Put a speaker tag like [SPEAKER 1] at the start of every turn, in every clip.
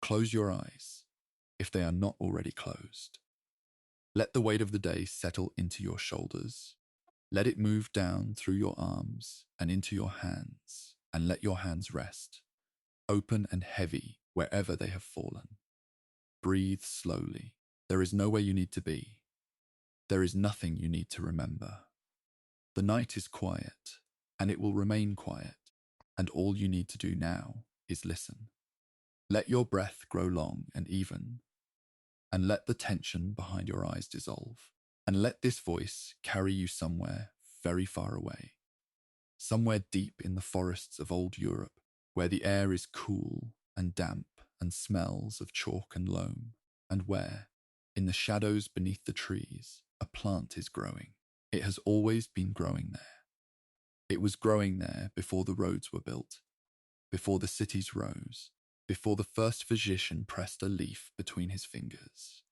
[SPEAKER 1] Close your eyes, if they are not already closed. Let the weight of the day settle into your shoulders. Let it move down through your arms and into your hands, and let your hands rest, open and heavy wherever they have fallen. Breathe slowly. There is nowhere you need to be. There is nothing you need to remember. The night is quiet, and it will remain quiet, and all you need to do now is listen. Let your breath grow long and even, and let the tension behind your eyes dissolve, and let this voice carry you somewhere very far away, somewhere deep in the forests of old Europe, where the air is cool and damp and smells of chalk and loam, and where, in the shadows beneath the trees, a plant is growing. It has always been growing there. It was growing there before the roads were built, before the cities rose, before the first physician pressed a leaf between his fingers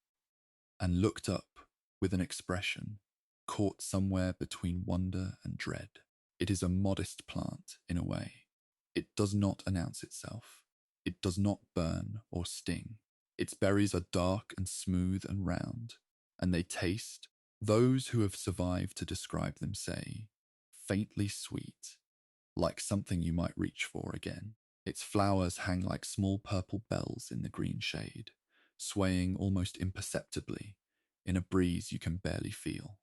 [SPEAKER 1] and looked up with an expression caught somewhere between wonder and dread. It is a modest plant in a way. It does not announce itself. It does not burn or sting. Its berries are dark and smooth and round, and they taste, those who have survived to describe them say, faintly sweet, like something you might reach for again. Its flowers hang like small purple bells in the green shade, swaying almost imperceptibly in a breeze you can barely feel.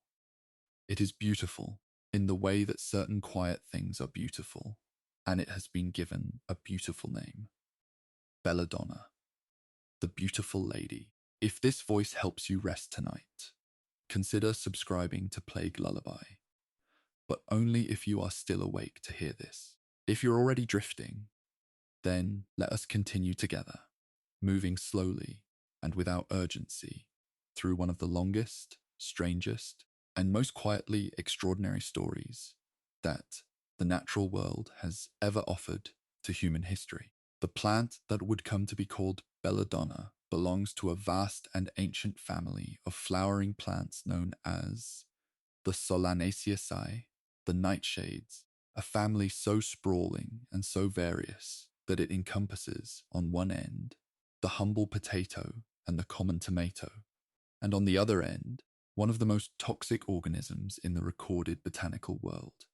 [SPEAKER 1] It is beautiful in the way that certain quiet things are beautiful, and it has been given a beautiful name. Belladonna, the beautiful lady. If this voice helps you rest tonight, consider subscribing to Plague Lullaby, but only if you are still awake to hear this. If you're already drifting, then let us continue together, moving slowly and without urgency through one of the longest, strangest, and most quietly extraordinary stories that the natural world has ever offered to human history. The plant that would come to be called Belladonna belongs to a vast and ancient family of flowering plants known as the Solanaceae, the nightshades, a family so sprawling and so various that it encompasses, on one end, the humble potato and the common tomato, and on the other end, one of the most toxic organisms in the recorded botanical world.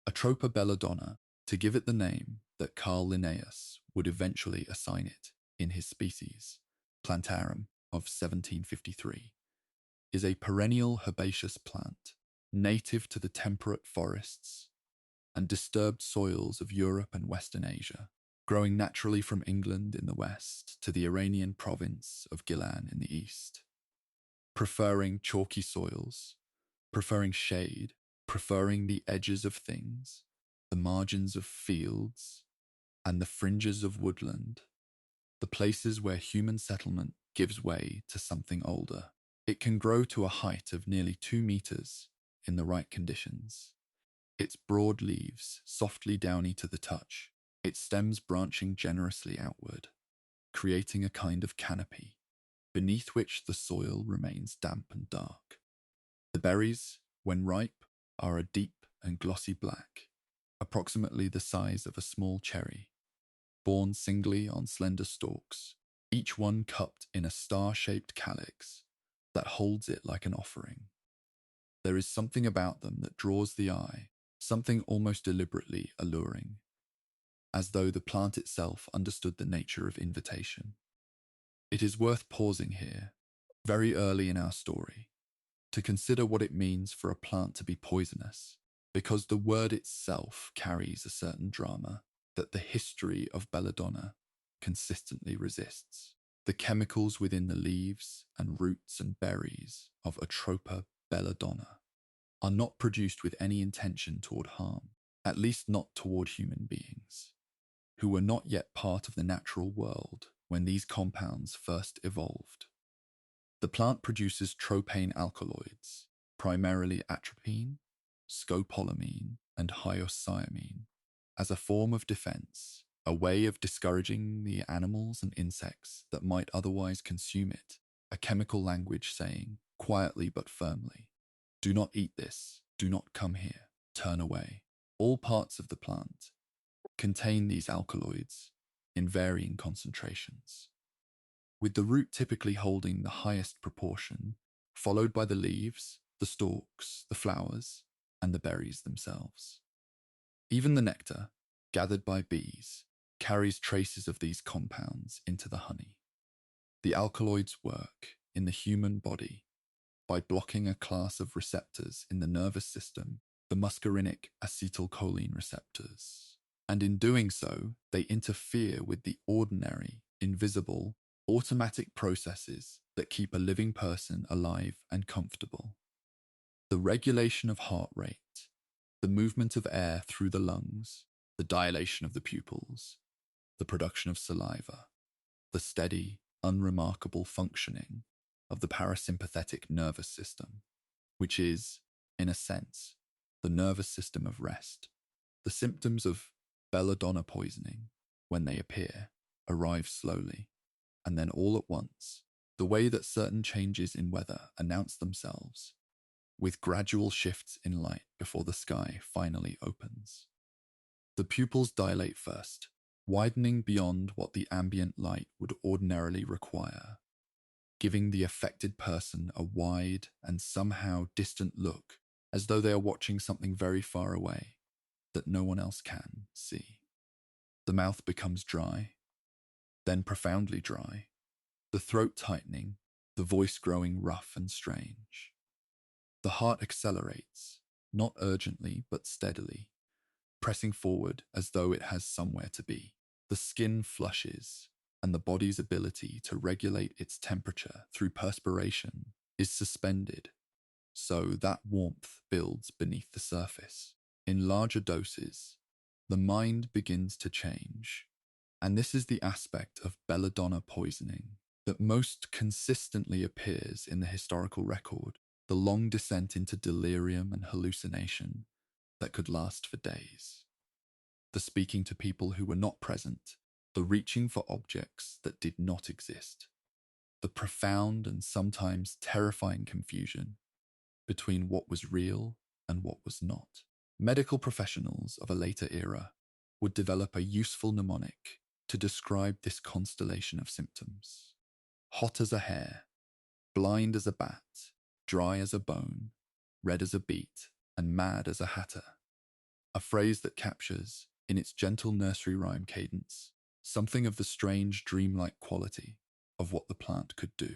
[SPEAKER 1] Atropa belladonna, to give it the name that Carl Linnaeus would eventually assign it in his Species, Plantarum of 1753, is a perennial herbaceous plant, native to the temperate forests and disturbed soils of Europe and Western Asia, growing naturally from England in the west to the Iranian province of Gilan in the east. Preferring chalky soils, preferring shade, preferring the edges of things, the margins of fields, and the fringes of woodland, the places where human settlement gives way to something older. It can grow to a height of nearly 2 meters in the right conditions. Its broad leaves softly downy to the touch, its stems branching generously outward, creating a kind of canopy, beneath which the soil remains damp and dark. The berries, when ripe, are a deep and glossy black, approximately the size of a small cherry, borne singly on slender stalks, each one cupped in a star-shaped calyx that holds it like an offering. There is something about them that draws the eye, something almost deliberately alluring, as though the plant itself understood the nature of invitation. It is worth pausing here, very early in our story, to consider what it means for a plant to be poisonous, because the word itself carries a certain drama that the history of belladonna consistently resists. The chemicals within the leaves and roots and berries of Atropa belladonna are not produced with any intention toward harm, at least not toward human beings, who were not yet part of the natural world when these compounds first evolved. The plant produces tropane alkaloids, primarily atropine, scopolamine, and hyoscyamine, as a form of defense, a way of discouraging the animals and insects that might otherwise consume it, a chemical language saying, quietly but firmly, do not eat this, do not come here, turn away. All parts of the plant contain these alkaloids in varying concentrations. with the root typically holding the highest proportion, followed by the leaves, the stalks, the flowers, and the berries themselves. Even the nectar, gathered by bees, carries traces of these compounds into the honey. The alkaloids work in the human body by blocking a class of receptors in the nervous system, the muscarinic acetylcholine receptors. And in doing so, they interfere with the ordinary, invisible, automatic processes that keep a living person alive and comfortable. The regulation of heart rate, the movement of air through the lungs, the dilation of the pupils, the production of saliva, the steady, unremarkable functioning of the parasympathetic nervous system, which is, in a sense, the nervous system of rest. The symptoms of belladonna poisoning, when they appear, arrive slowly, and then all at once, the way that certain changes in weather announce themselves, with gradual shifts in light before the sky finally opens. The pupils dilate first, widening beyond what the ambient light would ordinarily require, giving the affected person a wide and somehow distant look, as though they are watching something very far away that no one else can see. The mouth becomes dry, then profoundly dry, the throat tightening, the voice growing rough and strange. The heart accelerates, not urgently but steadily, pressing forward as though it has somewhere to be. The skin flushes, and the body's ability to regulate its temperature through perspiration is suspended, so that warmth builds beneath the surface. In larger doses, the mind begins to change, and this is the aspect of belladonna poisoning that most consistently appears in the historical record, the long descent into delirium and hallucination that could last for days. The speaking to people who were not present, the reaching for objects that did not exist, the profound and sometimes terrifying confusion between what was real and what was not. Medical professionals of a later era would develop a useful mnemonic to describe this constellation of symptoms. Hot as a hare, blind as a bat, dry as a bone, red as a beet, and mad as a hatter. A phrase that captures, in its gentle nursery rhyme cadence, something of the strange dreamlike quality of what the plant could do.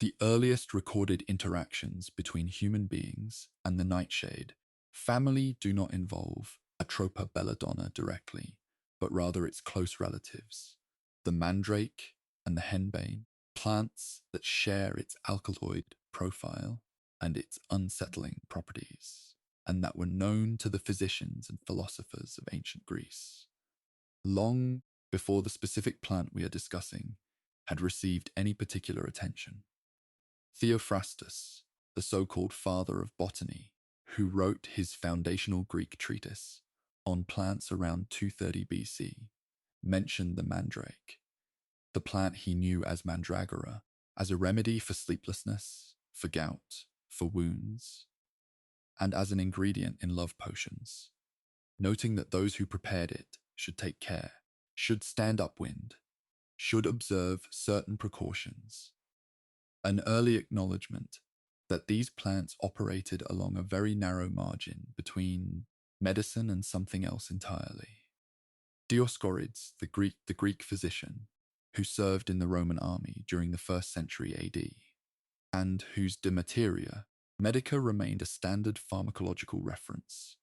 [SPEAKER 1] The earliest recorded interactions between human beings and the nightshade family do not involve Atropa belladonna directly, but rather its close relatives, the mandrake and the henbane, plants that share its alkaloid profile and its unsettling properties, and that were known to the physicians and philosophers of ancient Greece, long before the specific plant we are discussing had received any particular attention. Theophrastus, the so-called father of botany, who wrote his foundational Greek treatise on plants around 230 BC, mentioned the mandrake, the plant he knew as mandragora, as a remedy for sleeplessness, for gout, for wounds, and as an ingredient in love potions, noting that those who prepared it should take care, should stand upwind, should observe certain precautions. An early acknowledgement that these plants operated along a very narrow margin between medicine and something else entirely. Dioscorides, the Greek physician, who served in the Roman army during the 1st century AD, and whose De Materia Medica remained a standard pharmacological reference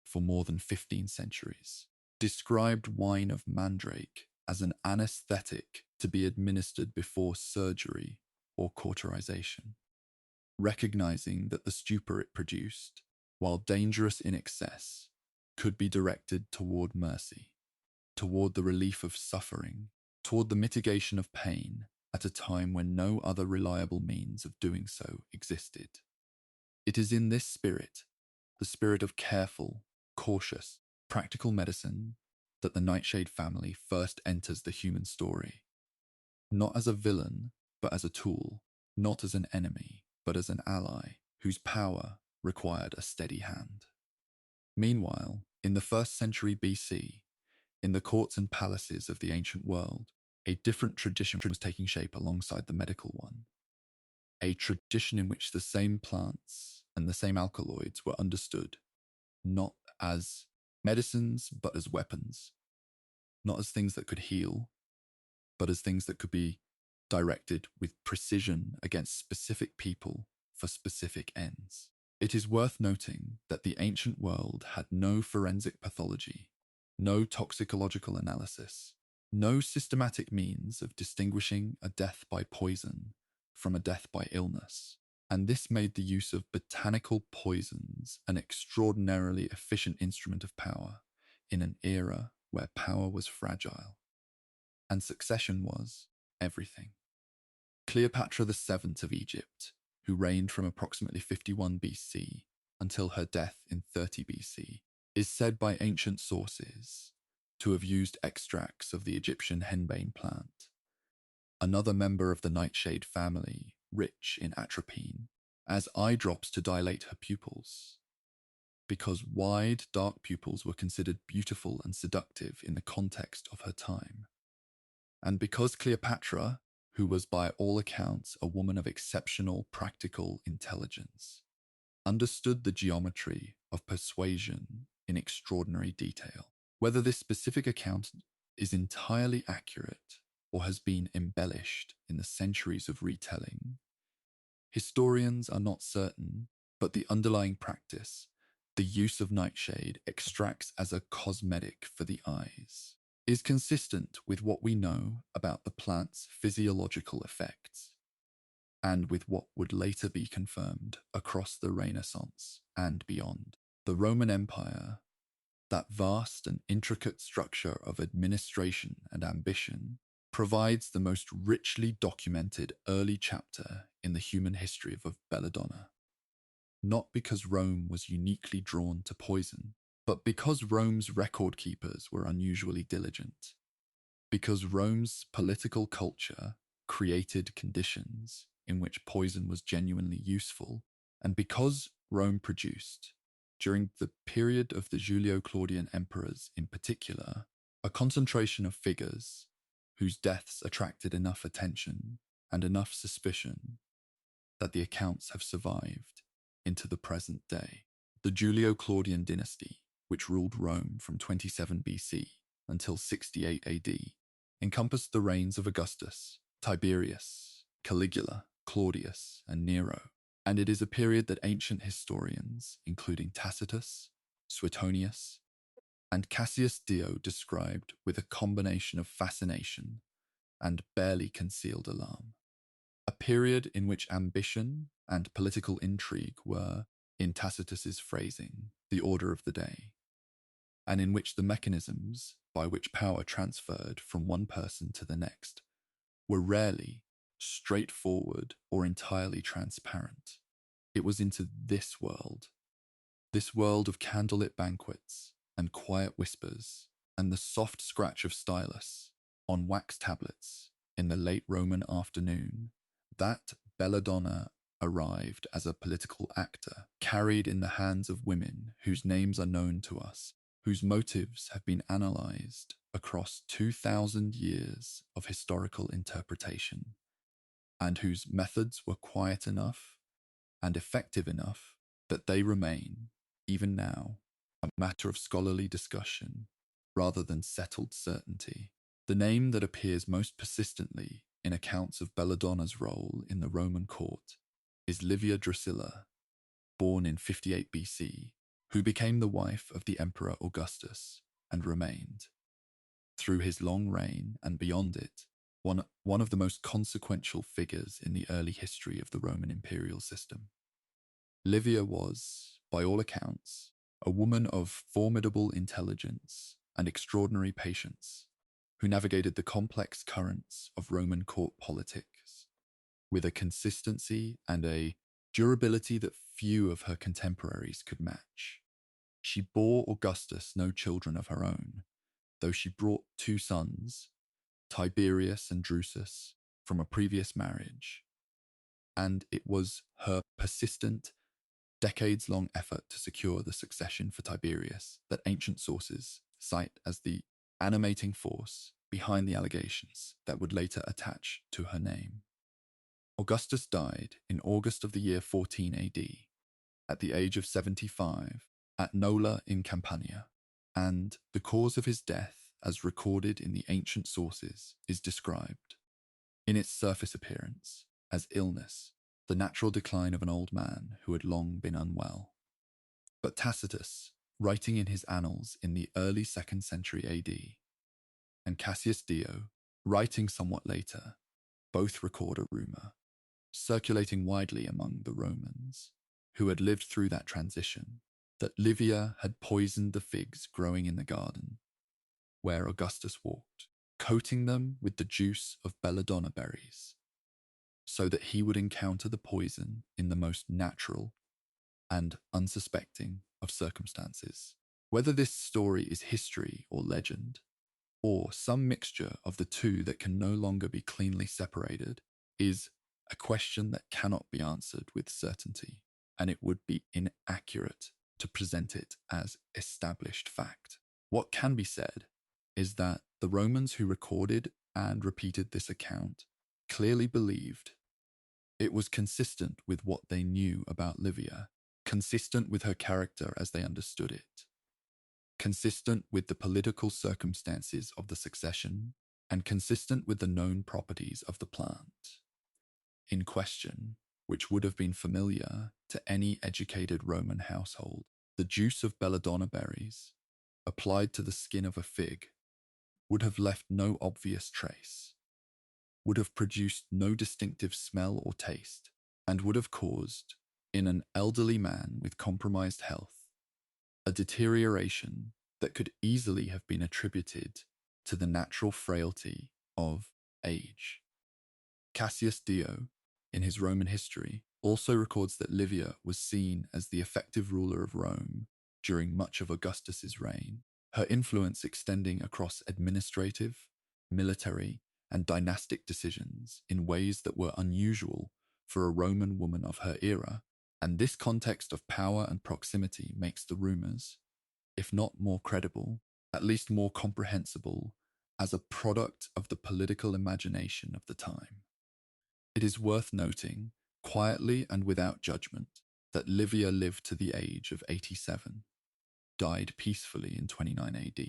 [SPEAKER 1] for more than 15 centuries, described wine of mandrake as an anesthetic to be administered before surgery or cauterization, recognizing that the stupor it produced, while dangerous in excess, could be directed toward mercy, toward the relief of suffering, toward the mitigation of pain at a time when no other reliable means of doing so existed. It is in this spirit, the spirit of careful, cautious, practical medicine, that the Nightshade family first enters the human story, not as a villain, but as a tool, not as an enemy, but as an ally whose power required a steady hand. Meanwhile, in the 1st century BC, in the courts and palaces of the ancient world, A different tradition was taking shape alongside the medical one, a tradition in which the same plants and the same alkaloids were understood not as medicines, but as weapons, not as things that could heal, but as things that could be directed with precision against specific people for specific ends. It is worth noting that the ancient world had no forensic pathology, no toxicological analysis, no systematic means of distinguishing a death by poison from a death by illness, and this made the use of botanical poisons an extraordinarily efficient instrument of power in an era where power was fragile and succession was everything. Cleopatra VII of Egypt, who reigned from approximately 51 BC until her death in 30 BC, is said by ancient sources to have used extracts of the Egyptian henbane plant, another member of the nightshade family rich in atropine, as eye drops to dilate her pupils, because wide, dark pupils were considered beautiful and seductive in the context of her time. And because Cleopatra, who was by all accounts a woman of exceptional practical intelligence, understood the geometry of persuasion in extraordinary detail. Whether this specific account is entirely accurate or has been embellished in the centuries of retelling, historians are not certain, but the underlying practice, the use of nightshade extracts as a cosmetic for the eyes, is consistent with what we know about the plant's physiological effects, and with what would later be confirmed across the Renaissance and beyond. The Roman Empire, that vast and intricate structure of administration and ambition, provides the most richly documented early chapter in the human history of Belladonna. Not because Rome was uniquely drawn to poison, but because Rome's record keepers were unusually diligent. Because Rome's political culture created conditions in which poison was genuinely useful, and because Rome produced, during the period of the Julio-Claudian emperors in particular, a concentration of figures whose deaths attracted enough attention and enough suspicion that the accounts have survived into the present day. The Julio-Claudian dynasty, which ruled Rome from 27 BC until 68 AD, encompassed the reigns of Augustus, Tiberius, Caligula, Claudius, and Nero, and it is a period that ancient historians, including Tacitus, Suetonius, and Cassius Dio, described with a combination of fascination and barely concealed alarm. A period in which ambition and political intrigue were, in Tacitus's phrasing, the order of the day, and in which the mechanisms by which power transferred from one person to the next were rarely straightforward or entirely transparent. It was into this world of candlelit banquets and quiet whispers and the soft scratch of stylus on wax tablets in the late Roman afternoon, that Belladonna arrived as a political actor, carried in the hands of women whose names are known to us, whose motives have been analyzed across 2,000 years of historical interpretation, and whose methods were quiet enough and effective enough that they remain, even now, a matter of scholarly discussion rather than settled certainty. The name that appears most persistently in accounts of Belladonna's role in the Roman court is Livia Drusilla, born in 58 BC, who became the wife of the Emperor Augustus and remained, through his long reign and beyond it, one of the most consequential figures in the early history of the Roman imperial system. Livia was, by all accounts, a woman of formidable intelligence and extraordinary patience, who navigated the complex currents of Roman court politics with a consistency and a durability that few of her contemporaries could match. She bore Augustus no children of her own, though she brought two sons, Tiberius and Drusus, from a previous marriage, and it was her persistent, decades-long effort to secure the succession for Tiberius that ancient sources cite as the animating force behind the allegations that would later attach to her name. Augustus died in August of the year 14 AD, at the age of 75, at Nola in Campania, and the cause of his death, as recorded in the ancient sources, is described, in its surface appearance, as illness, the natural decline of an old man who had long been unwell. But Tacitus, writing in his annals in the early 2nd century AD, and Cassius Dio, writing somewhat later, both record a rumor, circulating widely among the Romans, who had lived through that transition, that Livia had poisoned the figs growing in the garden, where Augustus walked, coating them with the juice of belladonna berries, so that he would encounter the poison in the most natural and unsuspecting of circumstances. Whether this story is history or legend, or some mixture of the two that can no longer be cleanly separated, is a question that cannot be answered with certainty, and it would be inaccurate to present it as established fact. What can be said is that the Romans who recorded and repeated this account clearly believed it was consistent with what they knew about Livia, consistent with her character as they understood it, consistent with the political circumstances of the succession, and consistent with the known properties of the plant in question, which would have been familiar to any educated Roman household. The juice of belladonna berries, applied to the skin of a fig, would have left no obvious trace, would have produced no distinctive smell or taste, and would have caused, in an elderly man with compromised health, a deterioration that could easily have been attributed to the natural frailty of age. Cassius Dio, in his Roman history, also records that Livia was seen as the effective ruler of Rome during much of Augustus's reign, her influence extending across administrative, military, and dynastic decisions in ways that were unusual for a Roman woman of her era, and this context of power and proximity makes the rumors, if not more credible, at least more comprehensible, as a product of the political imagination of the time. It is worth noting, quietly and without judgment, that Livia lived to the age of 87, died peacefully in 29 AD,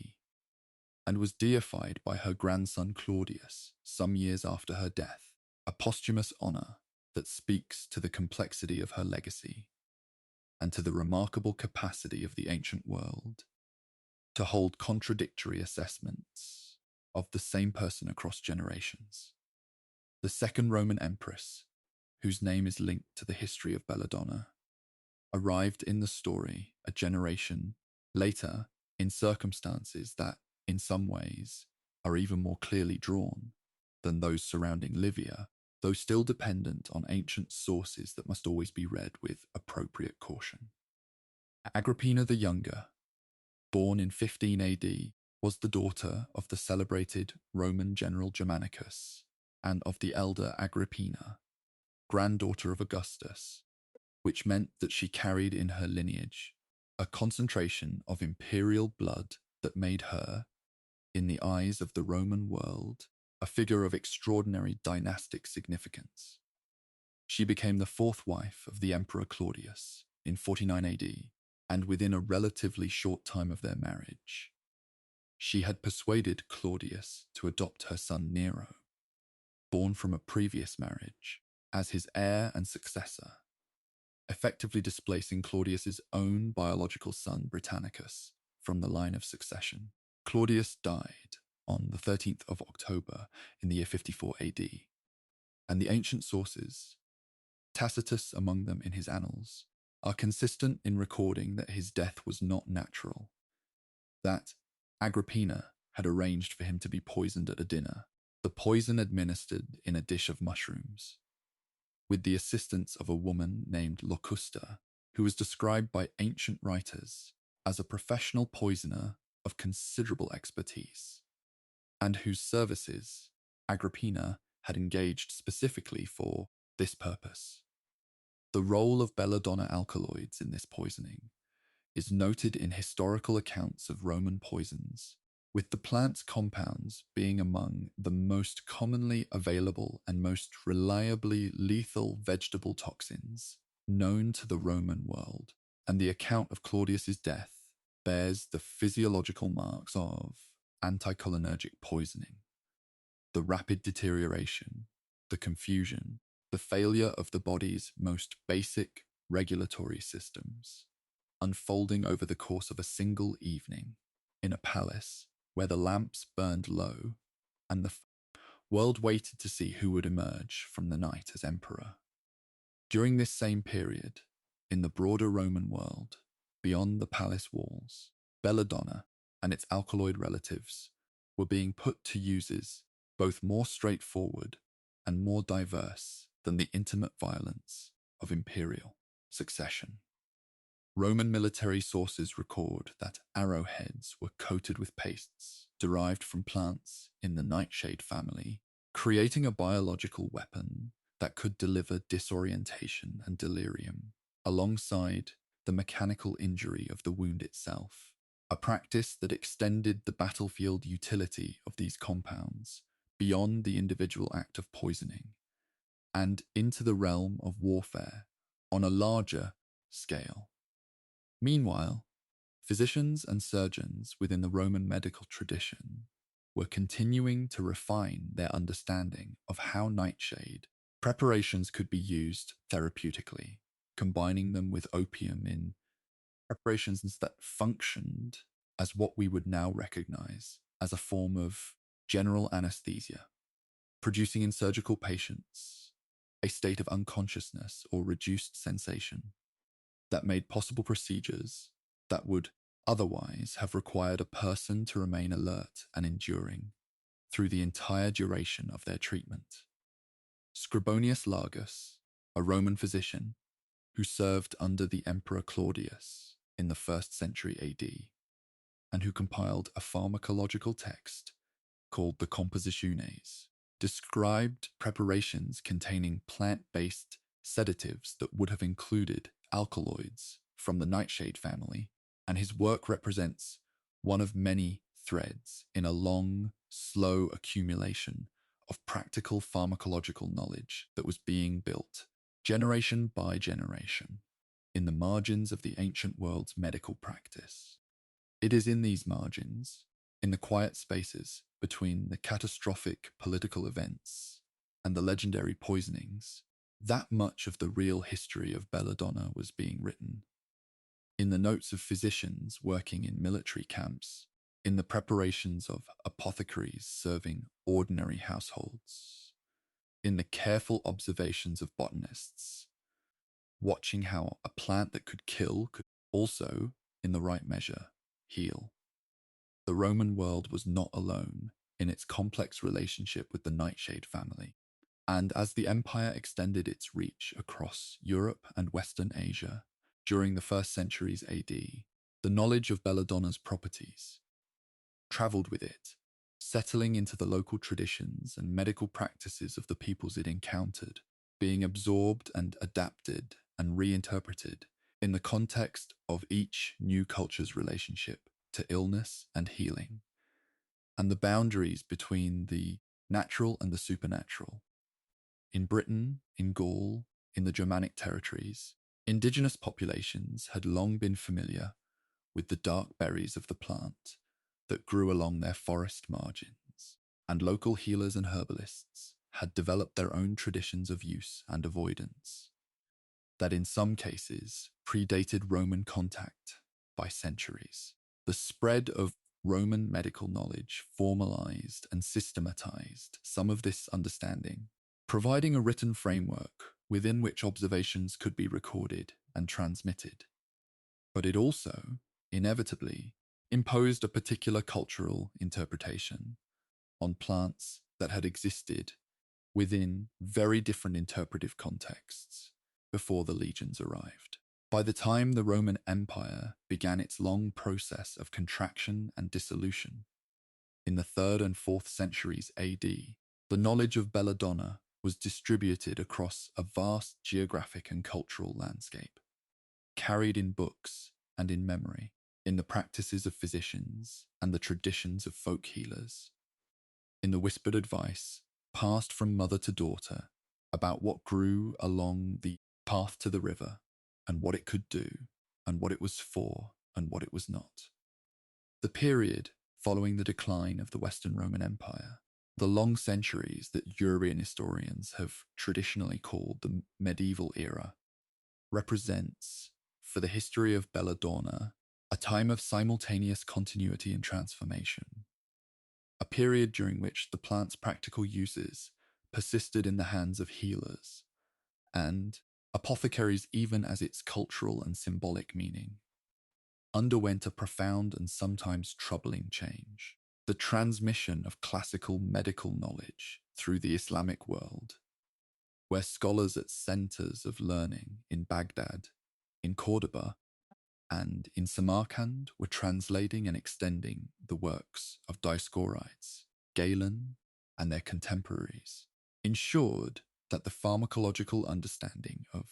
[SPEAKER 1] and was deified by her grandson Claudius some years after her death, a posthumous honor that speaks to the complexity of her legacy and to the remarkable capacity of the ancient world to hold contradictory assessments of the same person across generations. The second Roman empress, whose name is linked to the history of Belladonna, arrived in the story a generation later in circumstances that, in some ways, are even more clearly drawn than those surrounding Livia, though still dependent on ancient sources that must always be read with appropriate caution. Agrippina the Younger, born in 15 AD, was the daughter of the celebrated Roman general Germanicus and of the elder Agrippina, granddaughter of Augustus, which meant that she carried in her lineage a concentration of imperial blood that made her, in the eyes of the Roman world, a figure of extraordinary dynastic significance. She became the fourth wife of the Emperor Claudius in 49 AD, and within a relatively short time of their marriage, she had persuaded Claudius to adopt her son Nero, born from a previous marriage, as his heir and successor, effectively displacing Claudius's own biological son Britannicus from the line of succession. Claudius died on the 13th of October in the year 54 AD, and the ancient sources, Tacitus among them in his annals, are consistent in recording that his death was not natural, that Agrippina had arranged for him to be poisoned at a dinner, the poison administered in a dish of mushrooms, with the assistance of a woman named Locusta, who was described by ancient writers as a professional poisoner of considerable expertise, and whose services Agrippina had engaged specifically for this purpose. The role of belladonna alkaloids in this poisoning is noted in historical accounts of Roman poisons with the plant's compounds being among the most commonly available and most reliably lethal vegetable toxins known to the Roman world. And the account of Claudius's death bears the physiological marks of anticholinergic poisoning, the rapid deterioration, the confusion, the failure of the body's most basic regulatory systems, unfolding over the course of a single evening in a palace where the lamps burned low and the world waited to see who would emerge from the night as emperor. During this same period, in the broader Roman world, beyond the palace walls, Belladonna and its alkaloid relatives were being put to uses both more straightforward and more diverse than the intimate violence of imperial succession. Roman military sources record that arrowheads were coated with pastes derived from plants in the nightshade family, creating a biological weapon that could deliver disorientation and delirium, alongside the mechanical injury of the wound itself, a practice that extended the battlefield utility of these compounds beyond the individual act of poisoning and into the realm of warfare on a larger scale. Meanwhile, physicians and surgeons within the Roman medical tradition were continuing to refine their understanding of how nightshade preparations could be used therapeutically, combining them with opium in preparations that functioned as what we would now recognize as a form of general anesthesia, producing in surgical patients a state of unconsciousness or reduced sensation that made possible procedures that would otherwise have required a person to remain alert and enduring through the entire duration of their treatment. Scribonius Largus, a Roman physician who served under the Emperor Claudius in the 1st century AD, and who compiled a pharmacological text called the Compositiones, described preparations containing plant-based sedatives that would have included alkaloids from the nightshade family, and his work represents one of many threads in a long, slow accumulation of practical pharmacological knowledge that was being built, generation by generation, in the margins of the ancient world's medical practice. It is in these margins, in the quiet spaces between the catastrophic political events and the legendary poisonings, that much of the real history of Belladonna was being written. In the notes of physicians working in military camps, in the preparations of apothecaries serving ordinary households, in the careful observations of botanists, watching how a plant that could kill could also, in the right measure, heal. The Roman world was not alone in its complex relationship with the nightshade family. And as the empire extended its reach across Europe and Western Asia during the 1st centuries AD, the knowledge of Belladonna's properties traveled with it, settling into the local traditions and medical practices of the peoples it encountered, being absorbed and adapted and reinterpreted in the context of each new culture's relationship to illness and healing, and the boundaries between the natural and the supernatural. In Britain, in Gaul, in the Germanic territories, indigenous populations had long been familiar with the dark berries of the plant that grew along their forest margins, and local healers and herbalists had developed their own traditions of use and avoidance, that in some cases predated Roman contact by centuries. The spread of Roman medical knowledge formalized and systematized some of this understanding, providing a written framework within which observations could be recorded and transmitted. But it also, inevitably, imposed a particular cultural interpretation on plants that had existed within very different interpretive contexts before the legions arrived. By the time the Roman Empire began its long process of contraction and dissolution, in the 3rd and 4th centuries AD, the knowledge of Belladonna was distributed across a vast geographic and cultural landscape, carried in books and in memory, in the practices of physicians and the traditions of folk healers, in the whispered advice passed from mother to daughter about what grew along the path to the river and what it could do and what it was for and what it was not. The period following the decline of the Western Roman Empire, the long centuries that European historians have traditionally called the medieval era, represents, for the history of Belladonna, a time of simultaneous continuity and transformation, a period during which the plant's practical uses persisted in the hands of healers, and apothecaries, even as its cultural and symbolic meaning, underwent a profound and sometimes troubling change. The transmission of classical medical knowledge through the Islamic world, where scholars at centers of learning in Baghdad, in Cordoba, and in Samarkand were translating and extending the works of Dioscorides, Galen, and their contemporaries, ensured that the pharmacological understanding of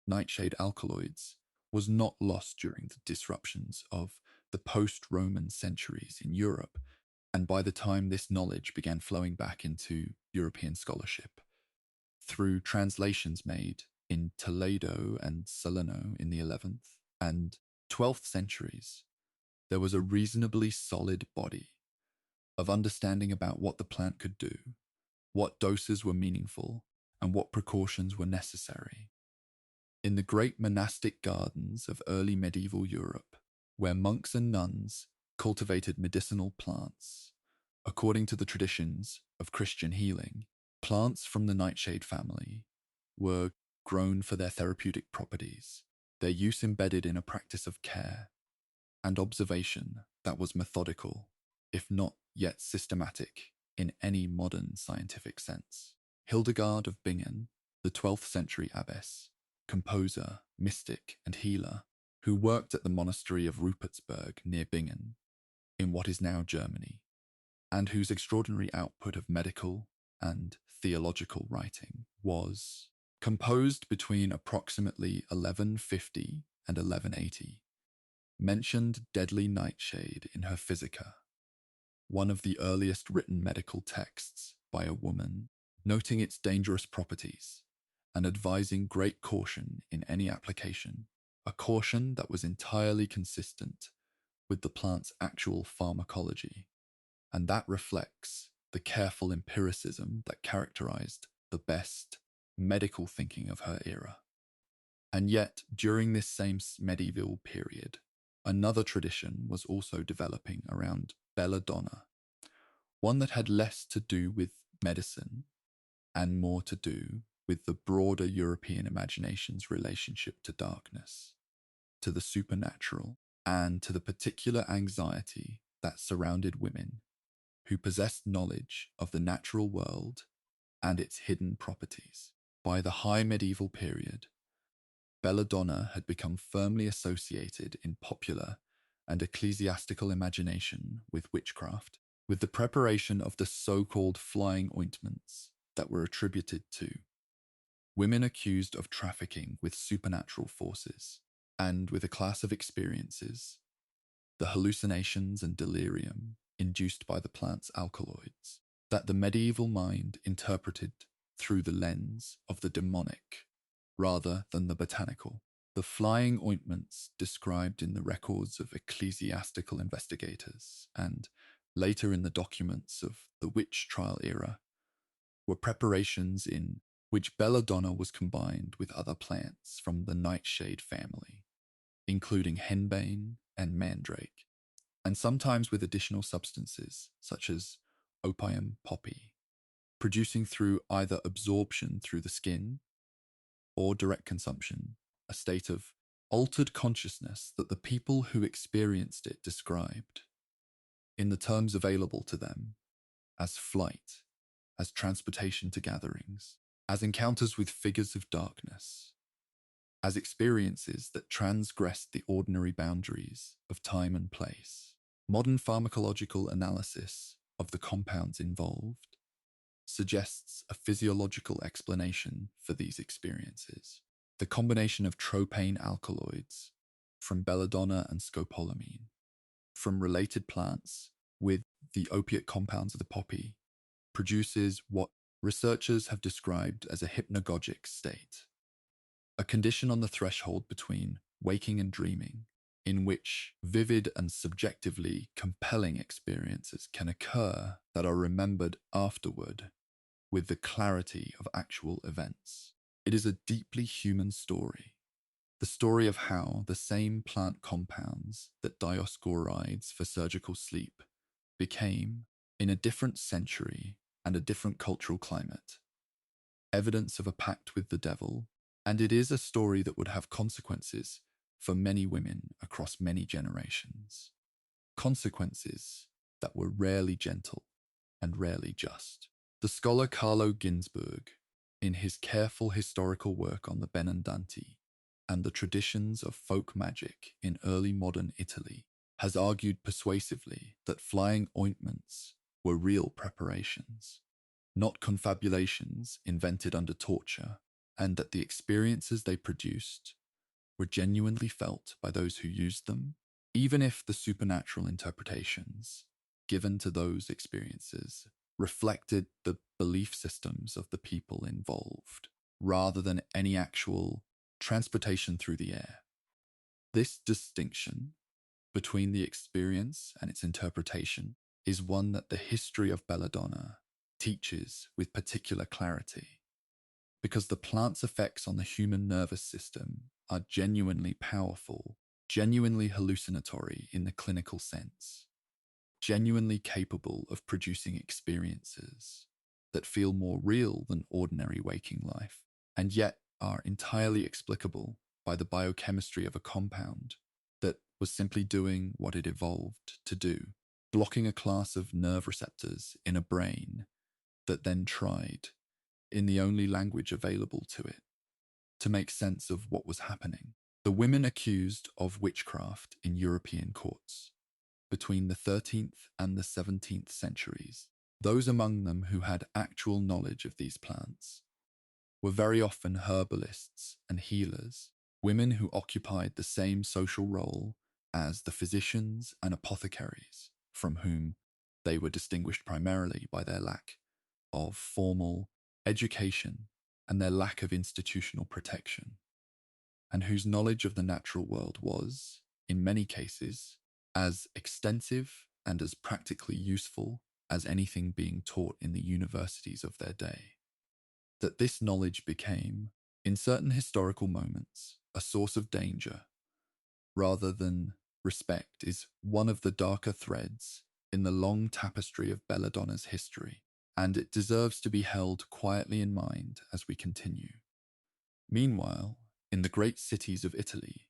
[SPEAKER 1] nightshade alkaloids was not lost during the disruptions of the post-Roman centuries in Europe, and by the time this knowledge began flowing back into European scholarship, through translations made in Toledo and Salerno in the 11th and 12th centuries, there was a reasonably solid body of understanding about what the plant could do, what doses were meaningful, and what precautions were necessary. In the great monastic gardens of early medieval Europe, where monks and nuns cultivated medicinal plants, according to the traditions of Christian healing, plants from the nightshade family were grown for their therapeutic properties, their use embedded in a practice of care and observation that was methodical, if not yet systematic in any modern scientific sense. Hildegard of Bingen, the 12th century abbess, composer, mystic, and healer, who worked at the monastery of Rupertsberg near Bingen, in what is now Germany, and whose extraordinary output of medical and theological writing was composed between approximately 1150 and 1180, mentioned deadly nightshade in her Physica, one of the earliest written medical texts by a woman, noting its dangerous properties and advising great caution in any application, a caution that was entirely consistent with the plant's actual pharmacology, and that reflects the careful empiricism that characterized the best medical thinking of her era. And yet, during this same medieval period, another tradition was also developing around Belladonna, one that had less to do with medicine and more to do with the broader European imagination's relationship to darkness, to the supernatural, and to the particular anxiety that surrounded women who possessed knowledge of the natural world and its hidden properties. By the high medieval period, Belladonna had become firmly associated in popular and ecclesiastical imagination with witchcraft, with the preparation of the so-called flying ointments that were attributed to women accused of trafficking with supernatural forces, and with a class of experiences, the hallucinations and delirium induced by the plant's alkaloids, that the medieval mind interpreted through the lens of the demonic rather than the botanical. The flying ointments described in the records of ecclesiastical investigators and later in the documents of the witch trial era were preparations in which belladonna was combined with other plants from the nightshade family, including henbane and mandrake, and sometimes with additional substances such as opium poppy, producing through either absorption through the skin or direct consumption a state of altered consciousness that the people who experienced it described, in the terms available to them, as flight, as transportation to gatherings, as encounters with figures of darkness, as experiences that transgressed the ordinary boundaries of time and place. Modern pharmacological analysis of the compounds involved suggests a physiological explanation for these experiences. The combination of tropane alkaloids from belladonna and scopolamine from related plants with the opiate compounds of the poppy produces what researchers have described as a hypnagogic state, a condition on the threshold between waking and dreaming, in which vivid and subjectively compelling experiences can occur that are remembered afterward with the clarity of actual events. It is a deeply human story, the story of how the same plant compounds that Dioscorides for surgical sleep became, in a different century and a different cultural climate, evidence of a pact with the devil, and it is a story that would have consequences for many women across many generations. Consequences that were rarely gentle and rarely just. The scholar Carlo Ginzburg, in his careful historical work on the Benandanti and the traditions of folk magic in early modern Italy, has argued persuasively that flying ointments were real preparations, not confabulations invented under torture, and that the experiences they produced were genuinely felt by those who used them, even if the supernatural interpretations given to those experiences reflected the belief systems of the people involved, rather than any actual transportation through the air. This distinction between the experience and its interpretation is one that the history of Belladonna teaches with particular clarity, because the plant's effects on the human nervous system are genuinely powerful, genuinely hallucinatory in the clinical sense, genuinely capable of producing experiences that feel more real than ordinary waking life, and yet are entirely explicable by the biochemistry of a compound that was simply doing what it evolved to do, blocking a class of nerve receptors in a brain that then tried, in the only language available to it, to make sense of what was happening. The women accused of witchcraft in European courts between the 13th and the 17th centuries, those among them who had actual knowledge of these plants, were very often herbalists and healers, women who occupied the same social role as the physicians and apothecaries, from whom they were distinguished primarily by their lack of formal education and their lack of institutional protection, and whose knowledge of the natural world was, in many cases, as extensive and as practically useful as anything being taught in the universities of their day. That this knowledge became, in certain historical moments, a source of danger rather than respect is one of the darker threads in the long tapestry of Belladonna's history, and it deserves to be held quietly in mind as we continue. Meanwhile, in the great cities of Italy,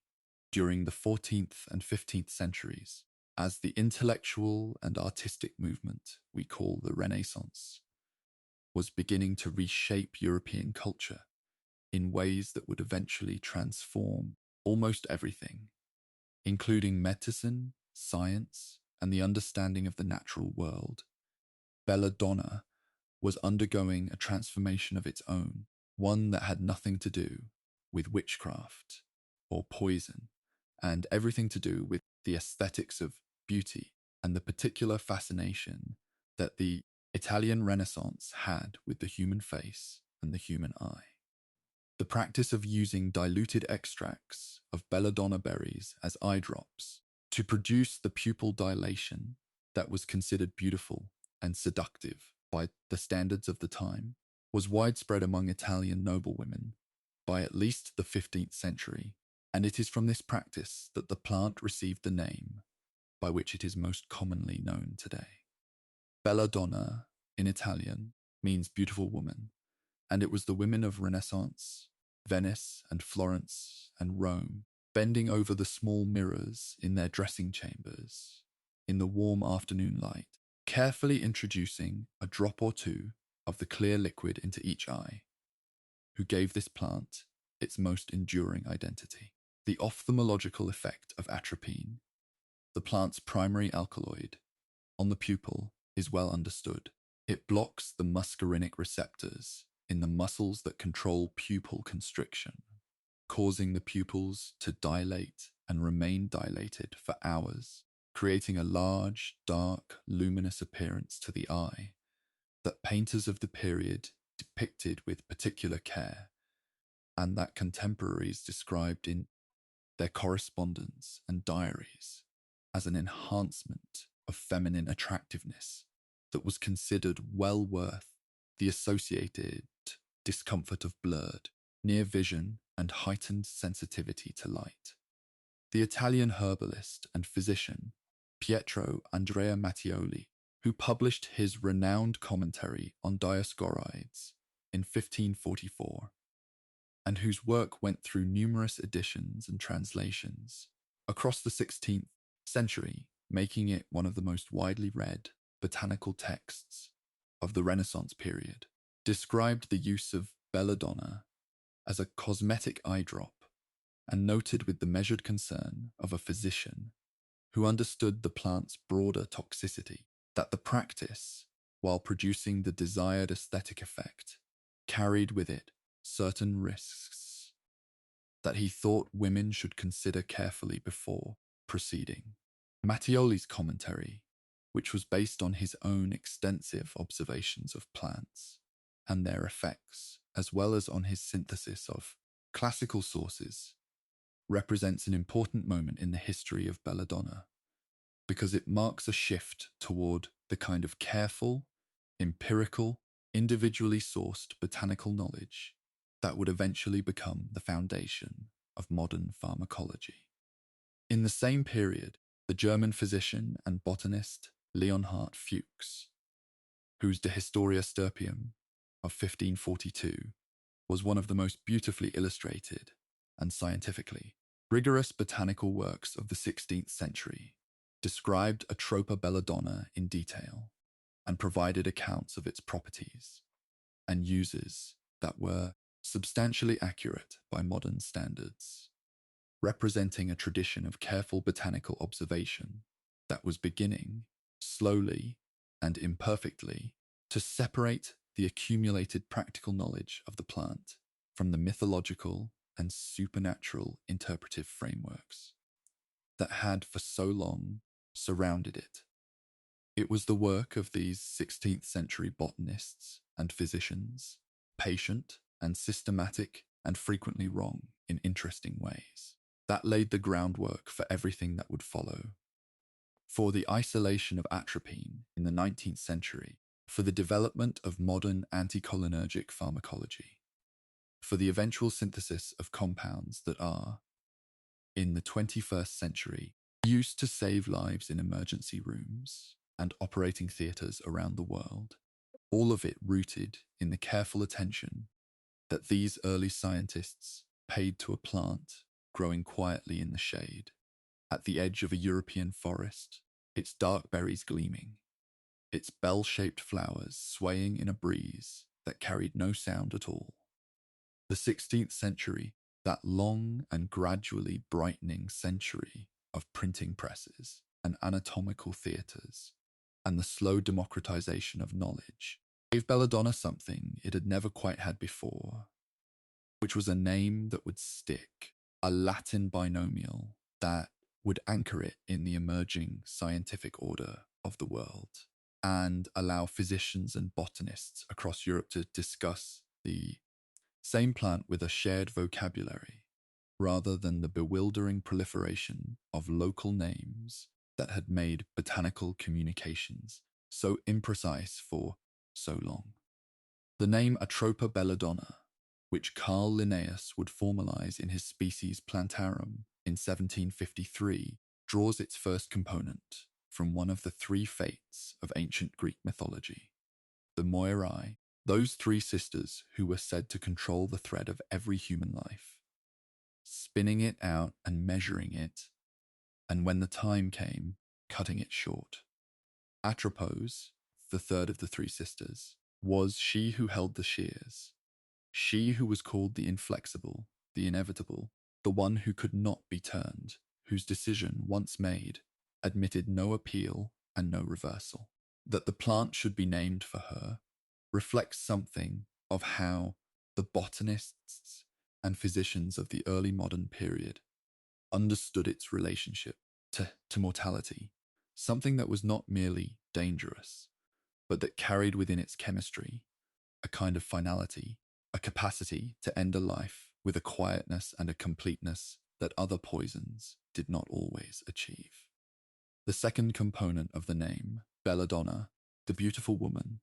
[SPEAKER 1] during the 14th and 15th centuries, as the intellectual and artistic movement we call the Renaissance was beginning to reshape European culture in ways that would eventually transform almost everything, including medicine, science, and the understanding of the natural world, Belladonna was undergoing a transformation of its own, one that had nothing to do with witchcraft or poison, and everything to do with the aesthetics of beauty and the particular fascination that the Italian Renaissance had with the human face and the human eye. The practice of using diluted extracts of belladonna berries as eye drops to produce the pupil dilation that was considered beautiful and seductive by the standards of the time was widespread among Italian noblewomen by at least the 15th century, and it is from this practice that the plant received the name by which it is most commonly known today. Belladonna, in Italian, means beautiful woman, and it was the women of Renaissance, Venice and Florence and Rome, bending over the small mirrors in their dressing chambers, in the warm afternoon light, carefully introducing a drop or two of the clear liquid into each eye, who gave this plant its most enduring identity. The ophthalmological effect of atropine, the plant's primary alkaloid, on the pupil is well understood. It blocks the muscarinic receptors in the muscles that control pupil constriction, causing the pupils to dilate and remain dilated for hours, creating a large, dark, luminous appearance to the eye that painters of the period depicted with particular care, and that contemporaries described in their correspondence and diaries as an enhancement of feminine attractiveness that was considered well worth the associated discomfort of blurred, near vision, and heightened sensitivity to light. The Italian herbalist and physician Pietro Andrea Mattioli, who published his renowned commentary on Dioscorides in 1544, and whose work went through numerous editions and translations across the 16th century, making it one of the most widely read botanical texts of the Renaissance period, described the use of belladonna as a cosmetic eye drop and noted with the measured concern of a physician who understood the plant's broader toxicity that the practice, while producing the desired aesthetic effect, carried with it certain risks that he thought women should consider carefully before proceeding. Mattioli's commentary, which was based on his own extensive observations of plants and their effects, as well as on his synthesis of classical sources, represents an important moment in the history of belladonna because it marks a shift toward the kind of careful, empirical, individually sourced botanical knowledge that would eventually become the foundation of modern pharmacology. In the same period, the German physician and botanist Leonhard Fuchs, whose De Historia Stirpium of 1542 was one of the most beautifully illustrated and scientifically rigorous botanical works of the 16th century, described Atropa belladonna in detail and provided accounts of its properties and uses that were substantially accurate by modern standards, representing a tradition of careful botanical observation that was beginning, slowly and imperfectly, to separate the accumulated practical knowledge of the plant from the mythological and supernatural interpretive frameworks that had for so long surrounded it. It was the work of these 16th century botanists and physicians, patient and systematic and frequently wrong in interesting ways, that laid the groundwork for everything that would follow. For the isolation of atropine in the 19th century, for the development of modern anticholinergic pharmacology, for the eventual synthesis of compounds that are, in the 21st century, used to save lives in emergency rooms and operating theatres around the world, all of it rooted in the careful attention that these early scientists paid to a plant growing quietly in the shade, at the edge of a European forest, its dark berries gleaming, its bell-shaped flowers swaying in a breeze that carried no sound at all. The 16th century, that long and gradually brightening century of printing presses and anatomical theatres, and the slow democratization of knowledge, gave belladonna something it had never quite had before, which was a name that would stick, a Latin binomial that would anchor it in the emerging scientific order of the world, and allow physicians and botanists across Europe to discuss the same plant with a shared vocabulary, rather than the bewildering proliferation of local names that had made botanical communications so imprecise for so long. The name Atropa belladonna, which Carl Linnaeus would formalize in his Species Plantarum in 1753, draws its first component from one of the three fates of ancient Greek mythology, the Moirai, those three sisters who were said to control the thread of every human life, spinning it out and measuring it, and when the time came, cutting it short. Atropos, the third of the three sisters, was she who held the shears, she who was called the inflexible, the inevitable, the one who could not be turned, whose decision, once made, admitted no appeal and no reversal. That the plant should be named for her reflects something of how the botanists and physicians of the early modern period understood its relationship to mortality something that was not merely dangerous, but that carried within its chemistry a kind of finality, a capacity to end a life with a quietness and a completeness that other poisons did not always achieve. The second component of the name, Belladonna, the beautiful woman,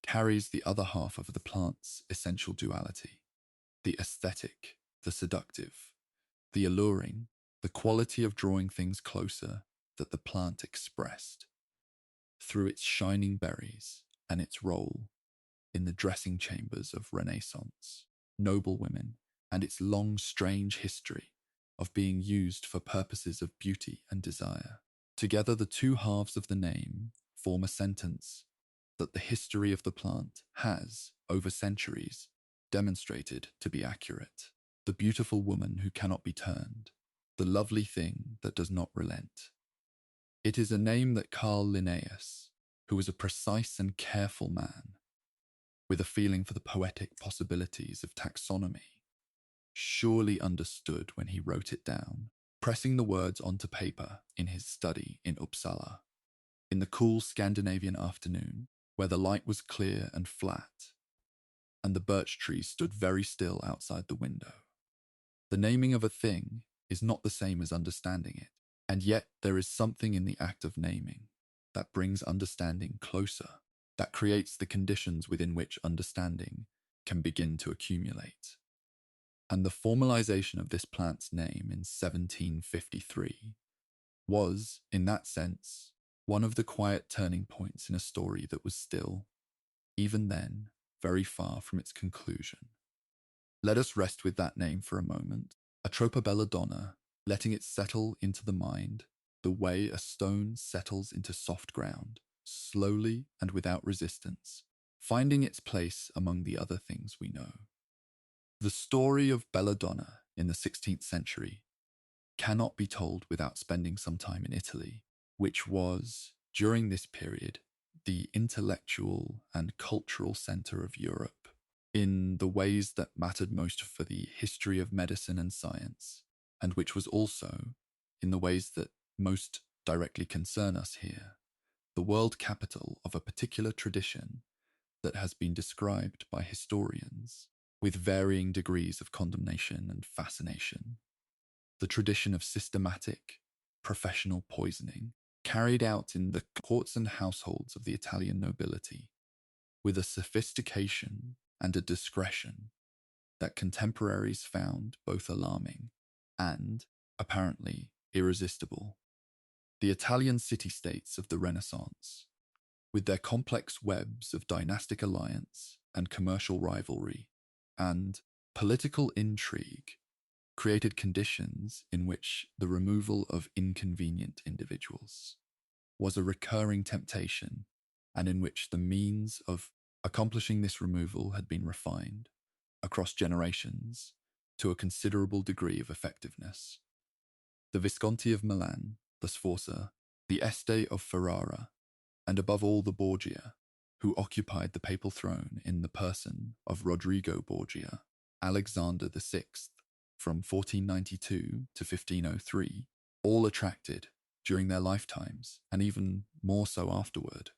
[SPEAKER 1] carries the other half of the plant's essential duality: the aesthetic, the seductive, the alluring, the quality of drawing things closer that the plant expressed through its shining berries and its role in the dressing chambers of Renaissance noblewomen, and its long, strange history of being used for purposes of beauty and desire. Together, the two halves of the name form a sentence that the history of the plant has, over centuries, demonstrated to be accurate. The beautiful woman who cannot be turned, the lovely thing that does not relent. It is a name that Carl Linnaeus, who was a precise and careful man, with a feeling for the poetic possibilities of taxonomy, surely understood when he wrote it down, pressing the words onto paper in his study in Uppsala, in the cool Scandinavian afternoon, where the light was clear and flat, and the birch trees stood very still outside the window. The naming of a thing is not the same as understanding it, and yet there is something in the act of naming that brings understanding closer, that creates the conditions within which understanding can begin to accumulate. And the formalization of this plant's name in 1753 was, in that sense, one of the quiet turning points in a story that was still, even then, very far from its conclusion. Let us rest with that name for a moment. Atropa belladonna, letting it settle into the mind, the way a stone settles into soft ground, slowly and without resistance, finding its place among the other things we know. The story of Belladonna in the 16th century cannot be told without spending some time in Italy, which was, during this period, the intellectual and cultural center of Europe, in the ways that mattered most for the history of medicine and science, and which was also, in the ways that most directly concern us here, the world capital of a particular tradition that has been described by historians with varying degrees of condemnation and fascination. The tradition of systematic, professional poisoning carried out in the courts and households of the Italian nobility, with a sophistication and a discretion that contemporaries found both alarming and, apparently, irresistible. The Italian city-states of the Renaissance, with their complex webs of dynastic alliance and commercial rivalry and political intrigue, created conditions in which the removal of inconvenient individuals was a recurring temptation, and in which the means of accomplishing this removal had been refined across generations to a considerable degree of effectiveness. The Visconti of Milan, the Sforza, the Este of Ferrara, and above all the Borgia, who occupied the papal throne in the person of Rodrigo Borgia, Alexander VI, from 1492 to 1503, all attracted, during their lifetimes, and even more so afterward,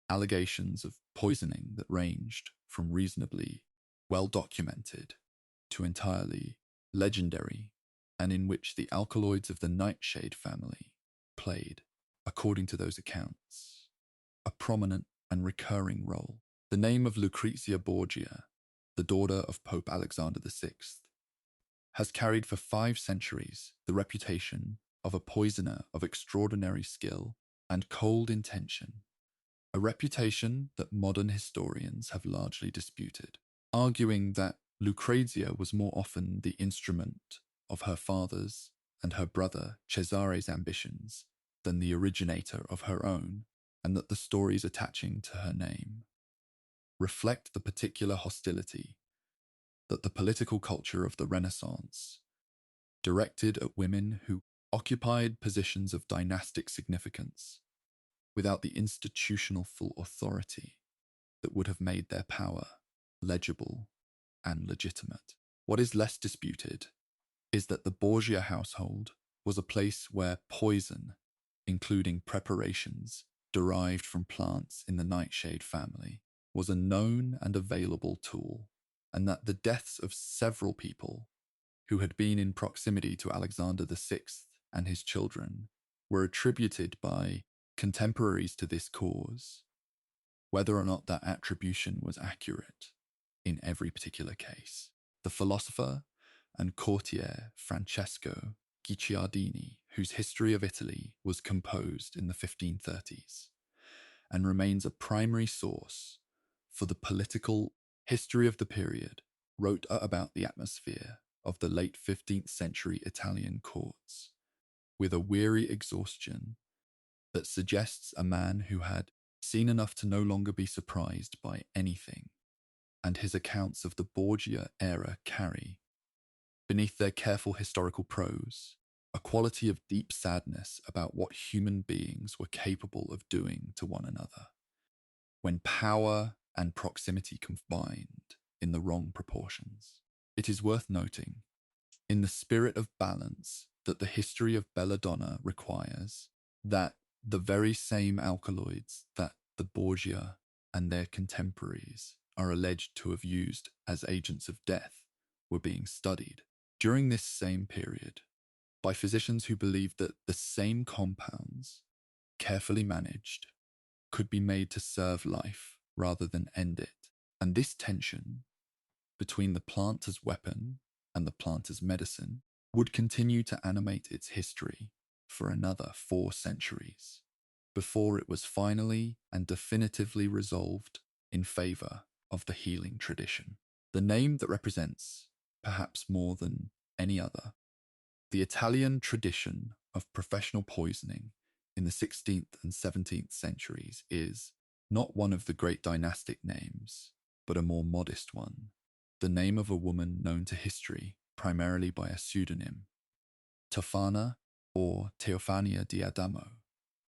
[SPEAKER 1] allegations of poisoning that ranged from reasonably well-documented to entirely legendary, and in which the alkaloids of the nightshade family played, according to those accounts, a prominent and recurring role. The name of Lucrezia Borgia, the daughter of Pope Alexander VI, has carried for 5 centuries the reputation of a poisoner of extraordinary skill and cold intention, a reputation that modern historians have largely disputed, arguing that Lucrezia was more often the instrument of her father's and her brother Cesare's ambitions than the originator of her own, and that the stories attaching to her name reflect the particular hostility that the political culture of the Renaissance directed at women who occupied positions of dynastic significance without the institutional full authority that would have made their power legible and legitimate. What is less disputed is that the Borgia household was a place where poison including preparations derived from plants in the nightshade family, was a known and available tool, and that the deaths of several people who had been in proximity to Alexander VI and his children were attributed by contemporaries to this cause, whether or not that attribution was accurate in every particular case. The philosopher and courtier Francesco Guicciardini, whose history of Italy was composed in the 1530s and remains a primary source for the political history of the period, wrote about the atmosphere of the late 15th century Italian courts with a weary exhaustion that suggests a man who had seen enough to no longer be surprised by anything, and his accounts of the Borgia era carry, beneath their careful historical prose, a quality of deep sadness about what human beings were capable of doing to one another when power and proximity combined in the wrong proportions. It is worth noting, in the spirit of balance that the history of Belladonna requires, that the very same alkaloids that the Borgia and their contemporaries are alleged to have used as agents of death were being studied during this same period by physicians who believed that the same compounds, carefully managed, could be made to serve life rather than end it. And this tension between the plant as weapon and the plant as medicine would continue to animate its history for another 4 centuries before it was finally and definitively resolved in favor of the healing tradition. The name that represents, perhaps more than any other, the Italian tradition of professional poisoning in the 16th and 17th centuries is not one of the great dynastic names, but a more modest one, the name of a woman known to history primarily by a pseudonym, Tofana or Teofania di Adamo,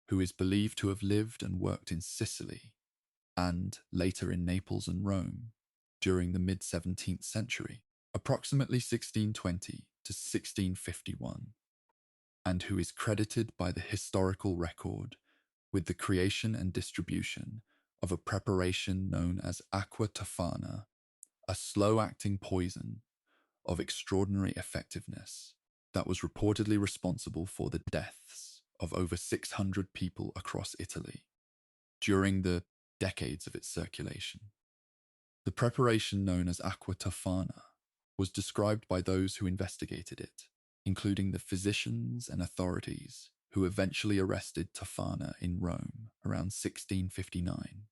[SPEAKER 1] who is believed to have lived and worked in Sicily and later in Naples and Rome during the mid-17th century, approximately 1620 to 1651, and who is credited by the historical record with the creation and distribution of a preparation known as aqua tofana, a slow-acting poison of extraordinary effectiveness that was reportedly responsible for the deaths of over 600 people across Italy during the decades of its circulation. The preparation known as aqua tofana was described by those who investigated it, including the physicians and authorities who eventually arrested Tofana in Rome around 1659,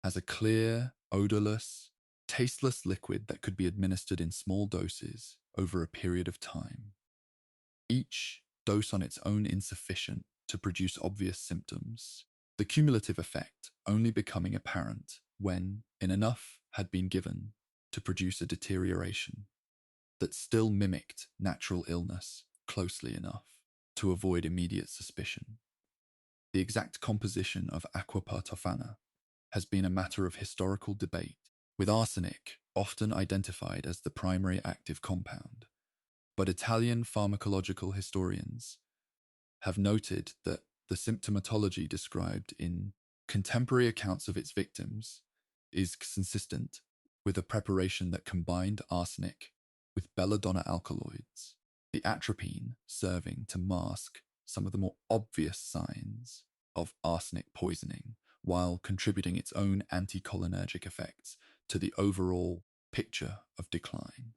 [SPEAKER 1] as a clear, odorless, tasteless liquid that could be administered in small doses over a period of time. Each dose on its own insufficient to produce obvious symptoms, the cumulative effect only becoming apparent when enough had been given to produce a deterioration that still mimicked natural illness closely enough to avoid immediate suspicion. The exact composition of aqua tofana has been a matter of historical debate, with arsenic often identified as the primary active compound, but Italian pharmacological historians have noted that the symptomatology described in contemporary accounts of its victims is consistent with a preparation that combined arsenic with belladonna alkaloids, the atropine serving to mask some of the more obvious signs of arsenic poisoning, while contributing its own anticholinergic effects to the overall picture of decline.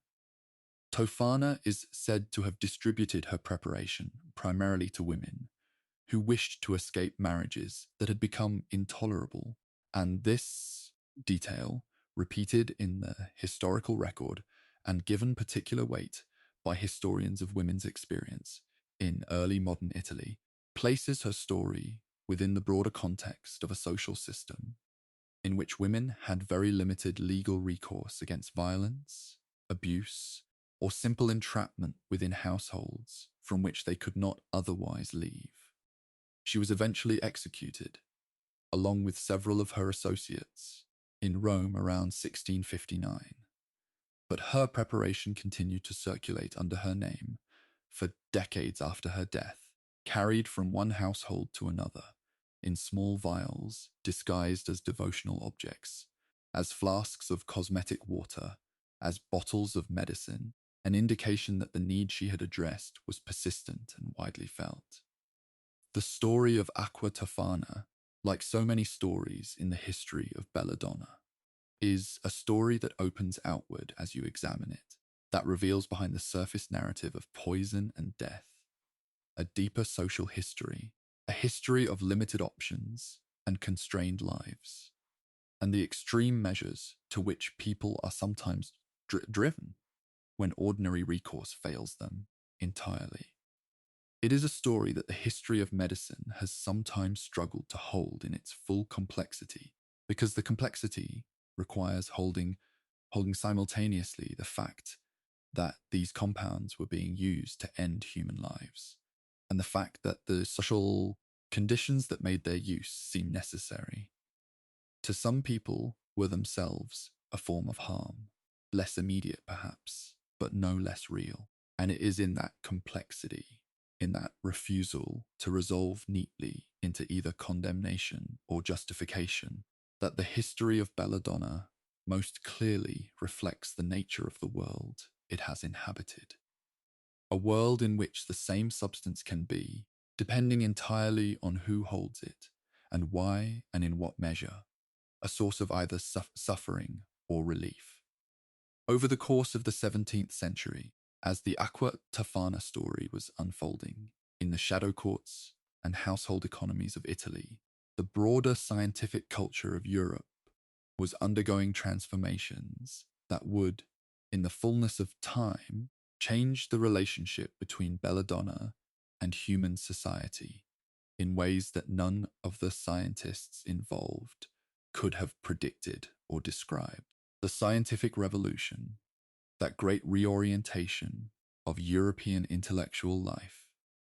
[SPEAKER 1] Tofana is said to have distributed her preparation primarily to women who wished to escape marriages that had become intolerable, and this detail, repeated in the historical record and given particular weight by historians of women's experience in early modern Italy, places her story within the broader context of a social system in which women had very limited legal recourse against violence, abuse, or simple entrapment within households from which they could not otherwise leave. She was eventually executed, along with several of her associates, in Rome around 1659. But her preparation continued to circulate under her name for decades after her death, carried from one household to another in small vials disguised as devotional objects, as flasks of cosmetic water, as bottles of medicine, an indication that the need she had addressed was persistent and widely felt. The story of Aqua Tofana, like so many stories in the history of Belladonna, is a story that opens outward as you examine it, that reveals behind the surface narrative of poison and death a deeper social history, a history of limited options and constrained lives, and the extreme measures to which people are sometimes driven when ordinary recourse fails them entirely. It is a story that the history of medicine has sometimes struggled to hold in its full complexity, because the complexity requires holding simultaneously the fact that these compounds were being used to end human lives, and the fact that the social conditions that made their use seem necessary. To some people were themselves a form of harm, less immediate perhaps, but no less real. And it is in that complexity, in that refusal to resolve neatly into either condemnation or justification, that the history of Belladonna most clearly reflects the nature of the world it has inhabited. A world in which the same substance can be, depending entirely on who holds it, and why and in what measure, a source of either suffering or relief. Over the course of the 17th century, as the Aqua Tofana story was unfolding in the shadow courts and household economies of Italy, the broader scientific culture of Europe was undergoing transformations that would, in the fullness of time, change the relationship between Belladonna and human society in ways that none of the scientists involved could have predicted or described. The scientific revolution, that great reorientation of European intellectual life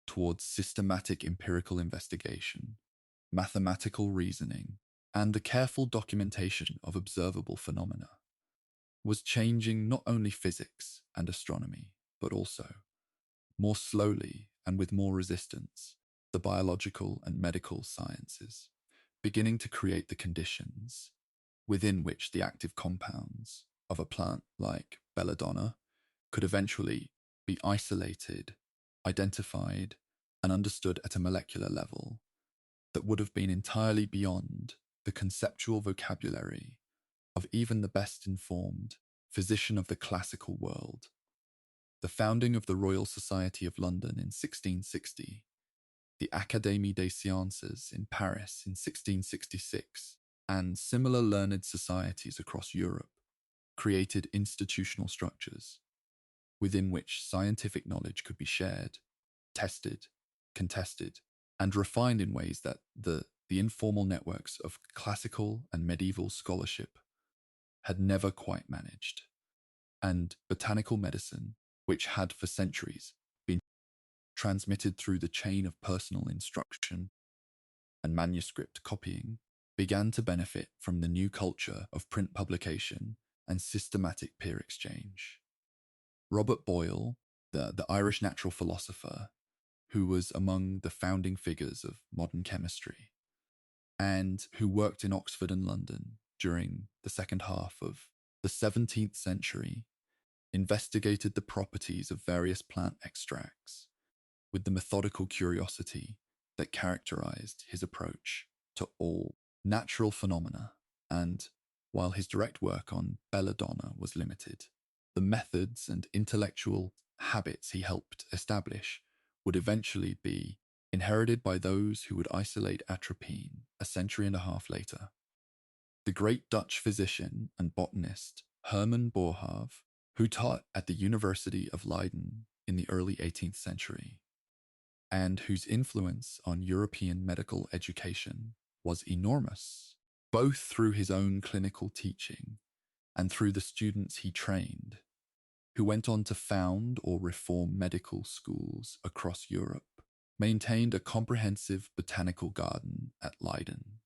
[SPEAKER 1] towards systematic empirical investigation, mathematical reasoning, and the careful documentation of observable phenomena, was changing not only physics and astronomy, but also, more slowly and with more resistance, the biological and medical sciences, beginning to create the conditions within which the active compounds of a plant like Belladonna could eventually be isolated, identified, and understood at a molecular level that would have been entirely beyond the conceptual vocabulary of even the best informed physician of the classical world. The founding of the Royal Society of London in 1660, the Académie des Sciences in Paris in 1666, and similar learned societies across Europe created institutional structures within which scientific knowledge could be shared, tested, contested, and refined in ways that the informal networks of classical and medieval scholarship had never quite managed. And botanical medicine, which had for centuries been transmitted through the chain of personal instruction and manuscript copying, began to benefit from the new culture of print publication and systematic peer exchange. Robert Boyle, the Irish natural philosopher, who was among the founding figures of modern chemistry, and who worked in Oxford and London during the second half of the 17th century, investigated the properties of various plant extracts with the methodical curiosity that characterized his approach to all natural phenomena. And while his direct work on Belladonna was limited, the methods and intellectual habits he helped establish would eventually be inherited by those who would isolate atropine a century and a half later. The great Dutch physician and botanist Herman Boerhaave, who taught at the University of Leiden in the early 18th century, and whose influence on European medical education was enormous, both through his own clinical teaching and through the students he trained, who went on to found or reform medical schools across Europe, maintained a comprehensive botanical garden at Leiden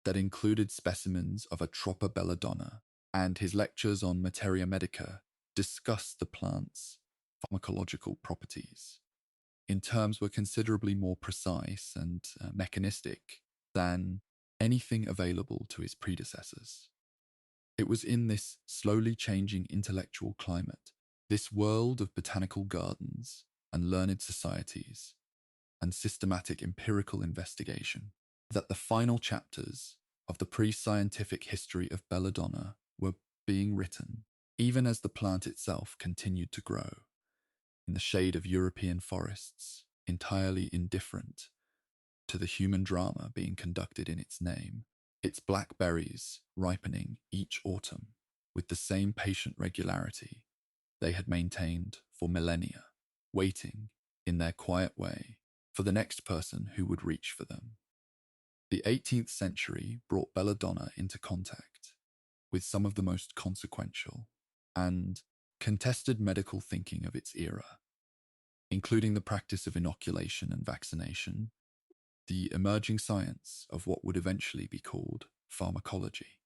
[SPEAKER 1] that included specimens of Atropa belladonna, and his lectures on materia medica discussed the plant's pharmacological properties. in terms were considerably more precise and mechanistic than anything available to his predecessors. It was in this slowly changing intellectual climate, this world of botanical gardens and learned societies and systematic empirical investigation, that the final chapters of the pre-scientific history of Belladonna were being written, even as the plant itself continued to grow in the shade of European forests, entirely indifferent to the human drama being conducted in its name, its blackberries ripening each autumn with the same patient regularity they had maintained for millennia, waiting, in their quiet way, for the next person who would reach for them. The 18th century brought Belladonna into contact with some of the most consequential and contested medical thinking of its era, including the practice of inoculation and vaccination, the emerging science of what would eventually be called pharmacology,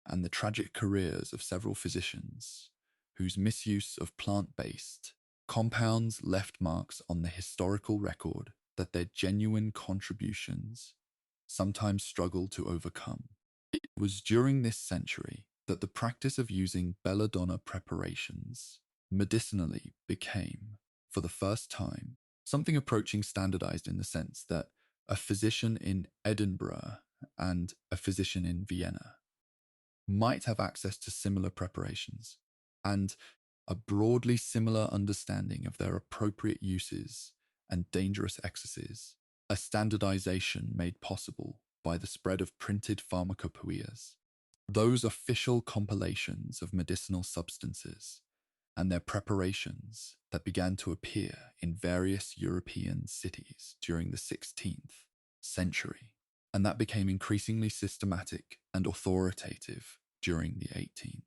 [SPEAKER 1] and the tragic careers of several physicians whose misuse of plant-based compounds left marks on the historical record that their genuine contributions sometimes struggled to overcome. It was during this century that the practice of using belladonna preparations medicinally became, for the first time, something approaching standardized in the sense that a physician in Edinburgh and a physician in Vienna might have access to similar preparations and a broadly similar understanding of their appropriate uses and dangerous excesses, a standardization made possible by the spread of printed pharmacopoeias, those official compilations of medicinal substances and their preparations that began to appear in various European cities during the 16th century, and that became increasingly systematic and authoritative during the 18th.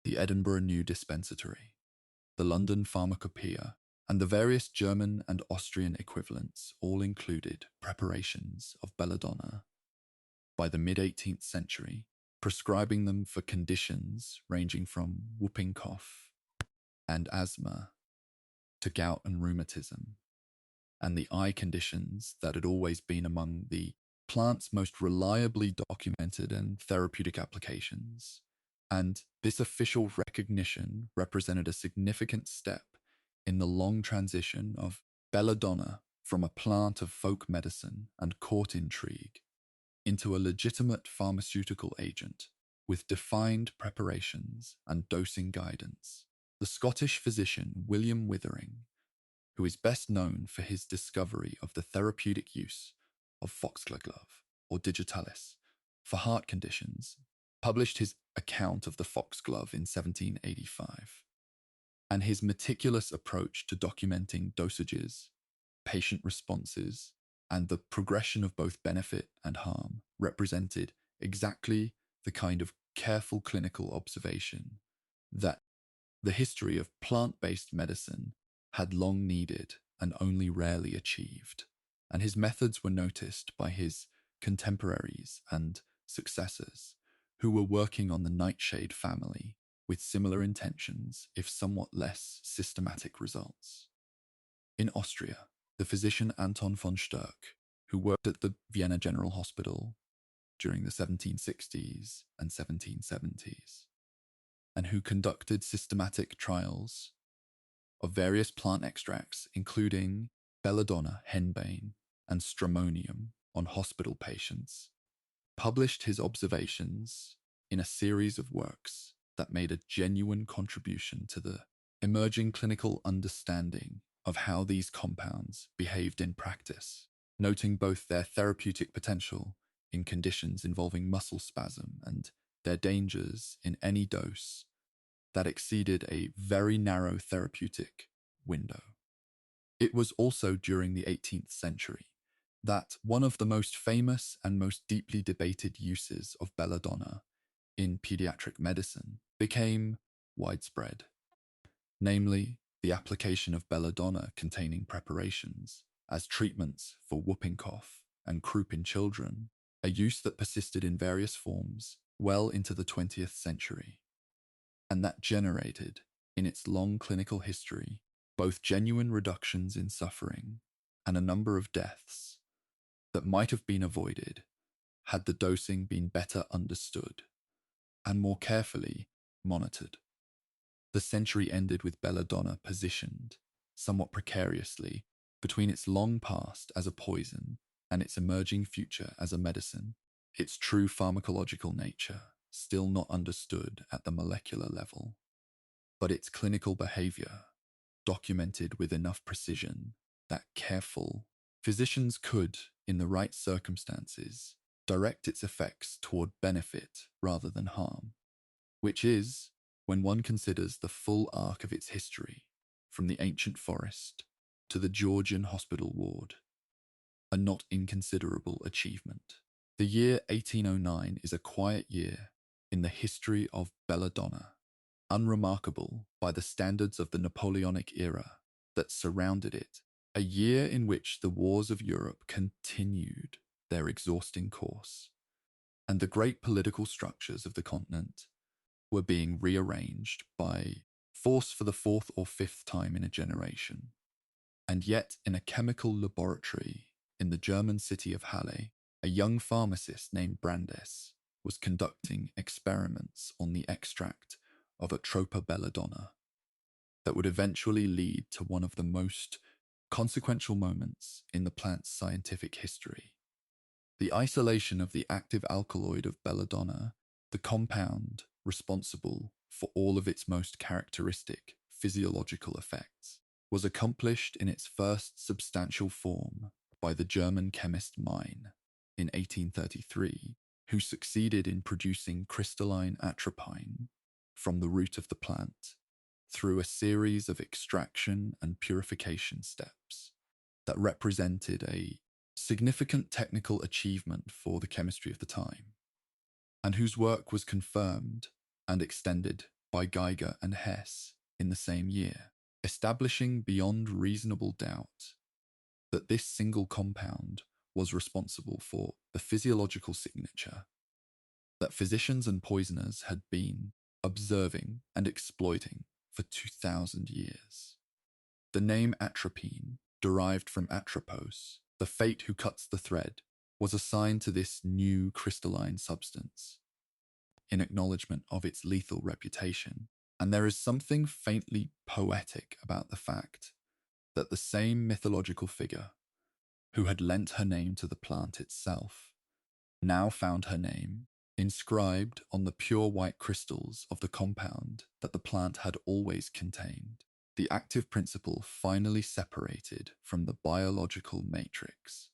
[SPEAKER 1] The Edinburgh New Dispensatory, the London Pharmacopoeia, and the various German and Austrian equivalents all included preparations of belladonna. By the mid-18th century, prescribing them for conditions ranging from whooping cough and asthma to gout and rheumatism, and the eye conditions that had always been among the plant's most reliably documented and therapeutic applications. And this official recognition represented a significant step in the long transition of belladonna from a plant of folk medicine and court intrigue into a legitimate pharmaceutical agent with defined preparations and dosing guidance. The Scottish physician William Withering, who is best known for his discovery of the therapeutic use of foxglove or digitalis for heart conditions, published his account of the foxglove in 1785, and his meticulous approach to documenting dosages, patient responses, and the progression of both benefit and harm represented exactly the kind of careful clinical observation that the history of plant-based medicine had long needed and only rarely achieved, and his methods were noticed by his contemporaries and successors who were working on the nightshade family with similar intentions, if somewhat less systematic results. In Austria, the physician Anton von Sturck, who worked at the Vienna General Hospital during the 1760s and 1770s, and who conducted systematic trials of various plant extracts, including belladonna, henbane, and stramonium on hospital patients, published his observations in a series of works that made a genuine contribution to the emerging clinical understanding of how these compounds behaved in practice, noting both their therapeutic potential in conditions involving muscle spasm and their dangers in any dose that exceeded a very narrow therapeutic window. It was also during the 18th century that one of the most famous and most deeply debated uses of belladonna in pediatric medicine became widespread, namely the application of belladonna containing preparations as treatments for whooping cough and croup in children, a use that persisted in various forms well into the 20th century, and that generated, in its long clinical history, both genuine reductions in suffering and a number of deaths that might have been avoided had the dosing been better understood and more carefully monitored. The century ended with Belladonna positioned, somewhat precariously, between its long past as a poison and its emerging future as a medicine, its true pharmacological nature still not understood at the molecular level, but its clinical behavior documented with enough precision that careful physicians could, in the right circumstances, direct its effects toward benefit rather than harm, which is, when one considers the full arc of its history, from the ancient forest to the Georgian hospital ward, a not inconsiderable achievement. The year 1809 is a quiet year in the history of Belladonna, unremarkable by the standards of the Napoleonic era that surrounded it, a year in which the wars of Europe continued their exhausting course, and the great political structures of the continent were being rearranged by force for the fourth or fifth time in a generation. And yet, in a chemical laboratory in the German city of Halle, a young pharmacist named Brandes was conducting experiments on the extract of Atropa belladonna that would eventually lead to one of the most consequential moments in the plant's scientific history. The isolation of the active alkaloid of belladonna, the compound responsible for all of its most characteristic physiological effects, was accomplished in its first substantial form by the German chemist Mein in 1833, who succeeded in producing crystalline atropine from the root of the plant through a series of extraction and purification steps that represented a significant technical achievement for the chemistry of the time, and whose work was confirmed and extended by Geiger and Hess in the same year, establishing beyond reasonable doubt that this single compound was responsible for the physiological signature that physicians and poisoners had been observing and exploiting for 2,000 years. The name atropine, derived from Atropos, the fate who cuts the thread, was assigned to this new crystalline substance in acknowledgement of its lethal reputation, and there is something faintly poetic about the fact that the same mythological figure who had lent her name to the plant itself now found her name inscribed on the pure white crystals of the compound that the plant had always contained, the active principle finally separated from the biological matrix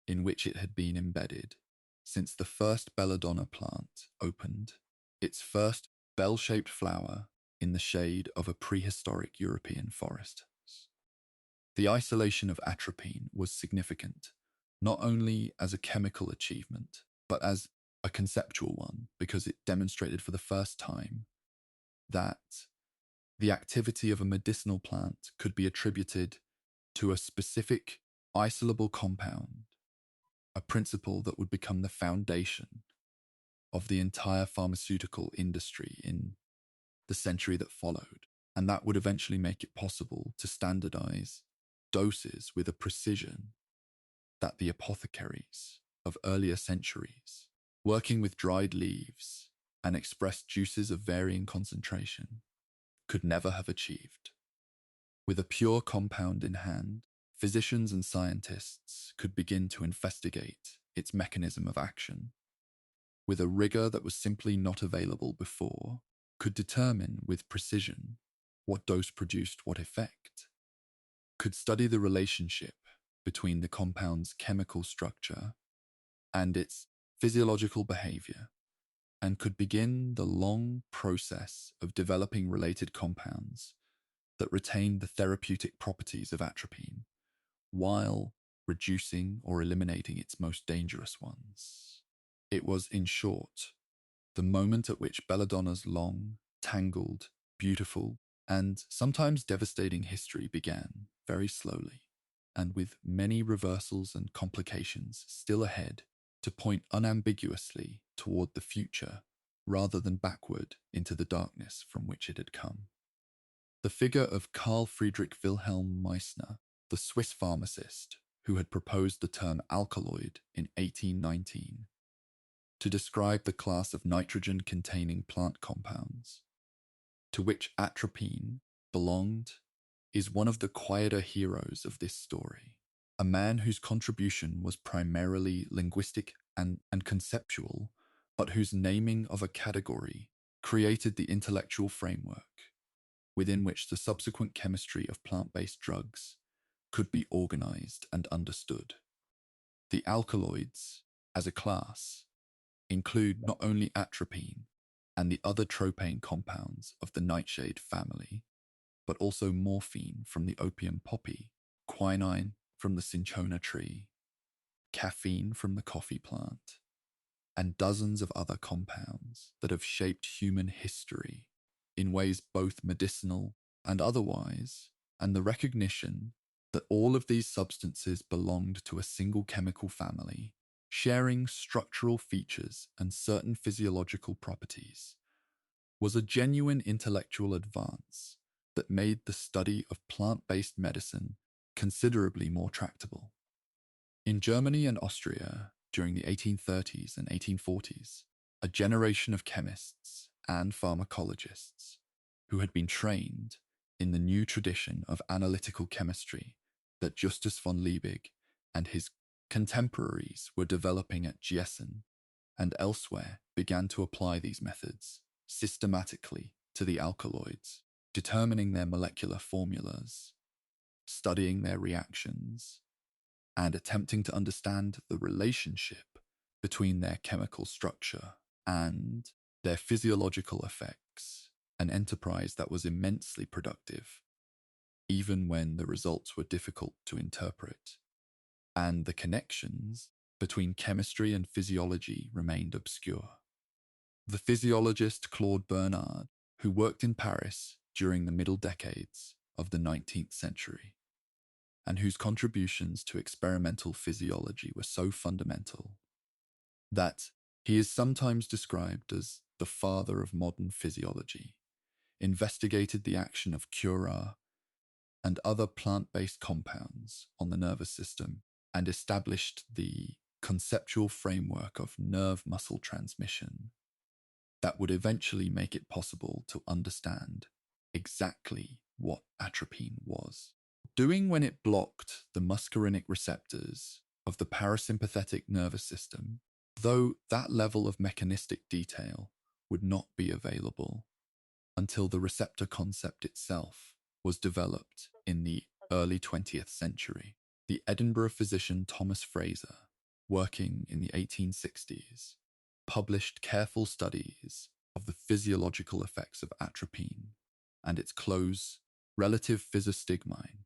[SPEAKER 1] in which it had been embedded since the first belladonna plant opened its first bell-shaped flower in the shade of a prehistoric European forest. The isolation of atropine was significant, not only as a chemical achievement, but as a conceptual one, because it demonstrated for the first time that the activity of a medicinal plant could be attributed to a specific isolable compound, a principle that would become the foundation of the entire pharmaceutical industry in the century that followed, and that would eventually make it possible to standardize doses with a precision that the apothecaries of earlier centuries, working with dried leaves and expressed juices of varying concentration, could never have achieved. With a pure compound in hand, physicians and scientists could begin to investigate its mechanism of action. With a rigor that was simply not available before, could determine with precision what dose produced what effect, could study the relationship between the compound's chemical structure and its physiological behavior, and could begin the long process of developing related compounds that retained the therapeutic properties of atropine, while reducing or eliminating its most dangerous ones. It was, in short, the moment at which Belladonna's long, tangled, beautiful, and sometimes devastating history began, very slowly, and with many reversals and complications still ahead, to point unambiguously toward the future rather than backward into the darkness from which it had come. The figure of Carl Friedrich Wilhelm Meissner, the Swiss pharmacist who had proposed the term alkaloid in 1819 to describe the class of nitrogen-containing plant compounds, to which atropine belonged, is one of the quieter heroes of this story. A man whose contribution was primarily linguistic and conceptual, but whose naming of a category created the intellectual framework within which the subsequent chemistry of plant-based drugs could be organized and understood. The alkaloids, as a class, include not only atropine and the other tropane compounds of the nightshade family, but also morphine from the opium poppy, quinine from the cinchona tree, caffeine from the coffee plant, and dozens of other compounds that have shaped human history in ways both medicinal and otherwise, and the recognition that all of these substances belonged to a single chemical family, sharing structural features and certain physiological properties, was a genuine intellectual advance that made the study of plant-based medicine considerably more tractable. In Germany and Austria, during the 1830s and 1840s, a generation of chemists and pharmacologists who had been trained in the new tradition of analytical chemistry that Justus von Liebig and his contemporaries were developing at Gießen and elsewhere began to apply these methods systematically to the alkaloids, determining their molecular formulas, studying their reactions, and attempting to understand the relationship between their chemical structure and their physiological effects, an enterprise that was immensely productive, even when the results were difficult to interpret, and the connections between chemistry and physiology remained obscure. The physiologist Claude Bernard, who worked in Paris during the middle decades of the 19th century, and whose contributions to experimental physiology were so fundamental that he is sometimes described as the father of modern physiology, investigated the action of curare and other plant-based compounds on the nervous system and established the conceptual framework of nerve-muscle transmission that would eventually make it possible to understand exactly what atropine was doing when it blocked the muscarinic receptors of the parasympathetic nervous system, though that level of mechanistic detail would not be available until the receptor concept itself was developed in the early 20th century. The Edinburgh physician Thomas Fraser, working in the 1860s, published careful studies of the physiological effects of atropine and its close relative physostigmine,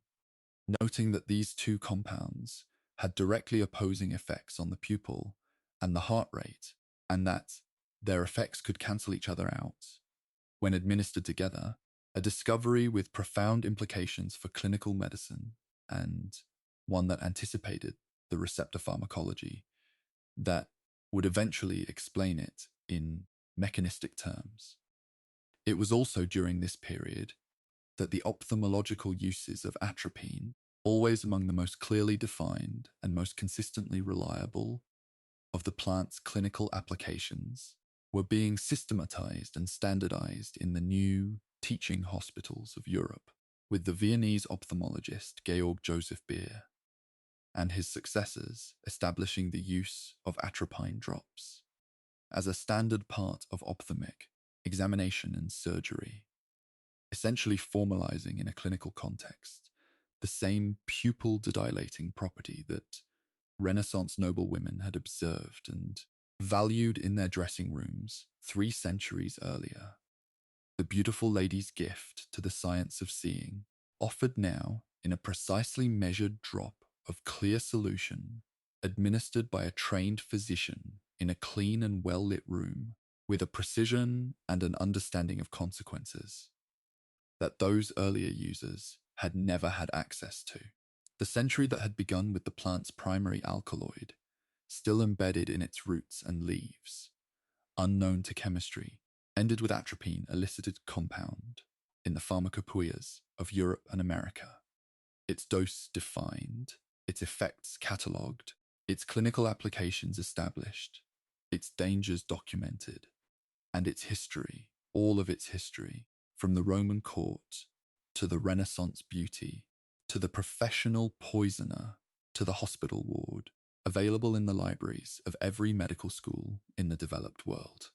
[SPEAKER 1] noting that these two compounds had directly opposing effects on the pupil and the heart rate, and that their effects could cancel each other out when administered together, a discovery with profound implications for clinical medicine and one that anticipated the receptor pharmacology that would eventually explain it in mechanistic terms. It was also during this period that the ophthalmological uses of atropine, always among the most clearly defined and most consistently reliable of the plant's clinical applications, were being systematized and standardized in the new teaching hospitals of Europe, with the Viennese ophthalmologist Georg Joseph Beer and his successors establishing the use of atropine drops as a standard part of ophthalmic examination and surgery, essentially formalizing in a clinical context the same pupil dilating property that Renaissance noblewomen had observed and valued in their dressing rooms 3 centuries earlier. The beautiful lady's gift to the science of seeing, offered now in a precisely measured drop of clear solution, administered by a trained physician in a clean and well-lit room, with a precision and an understanding of consequences that those earlier users had never had access to. The century that had begun with the plant's primary alkaloid, still embedded in its roots and leaves, unknown to chemistry, ended with atropine elicited compound, in the pharmacopoeias of Europe and America, its dose defined, its effects catalogued, its clinical applications established, its dangers documented, and its history, all of its history, from the Roman court to the Renaissance beauty, to the professional poisoner, to the hospital ward, available in the libraries of every medical school in the developed world.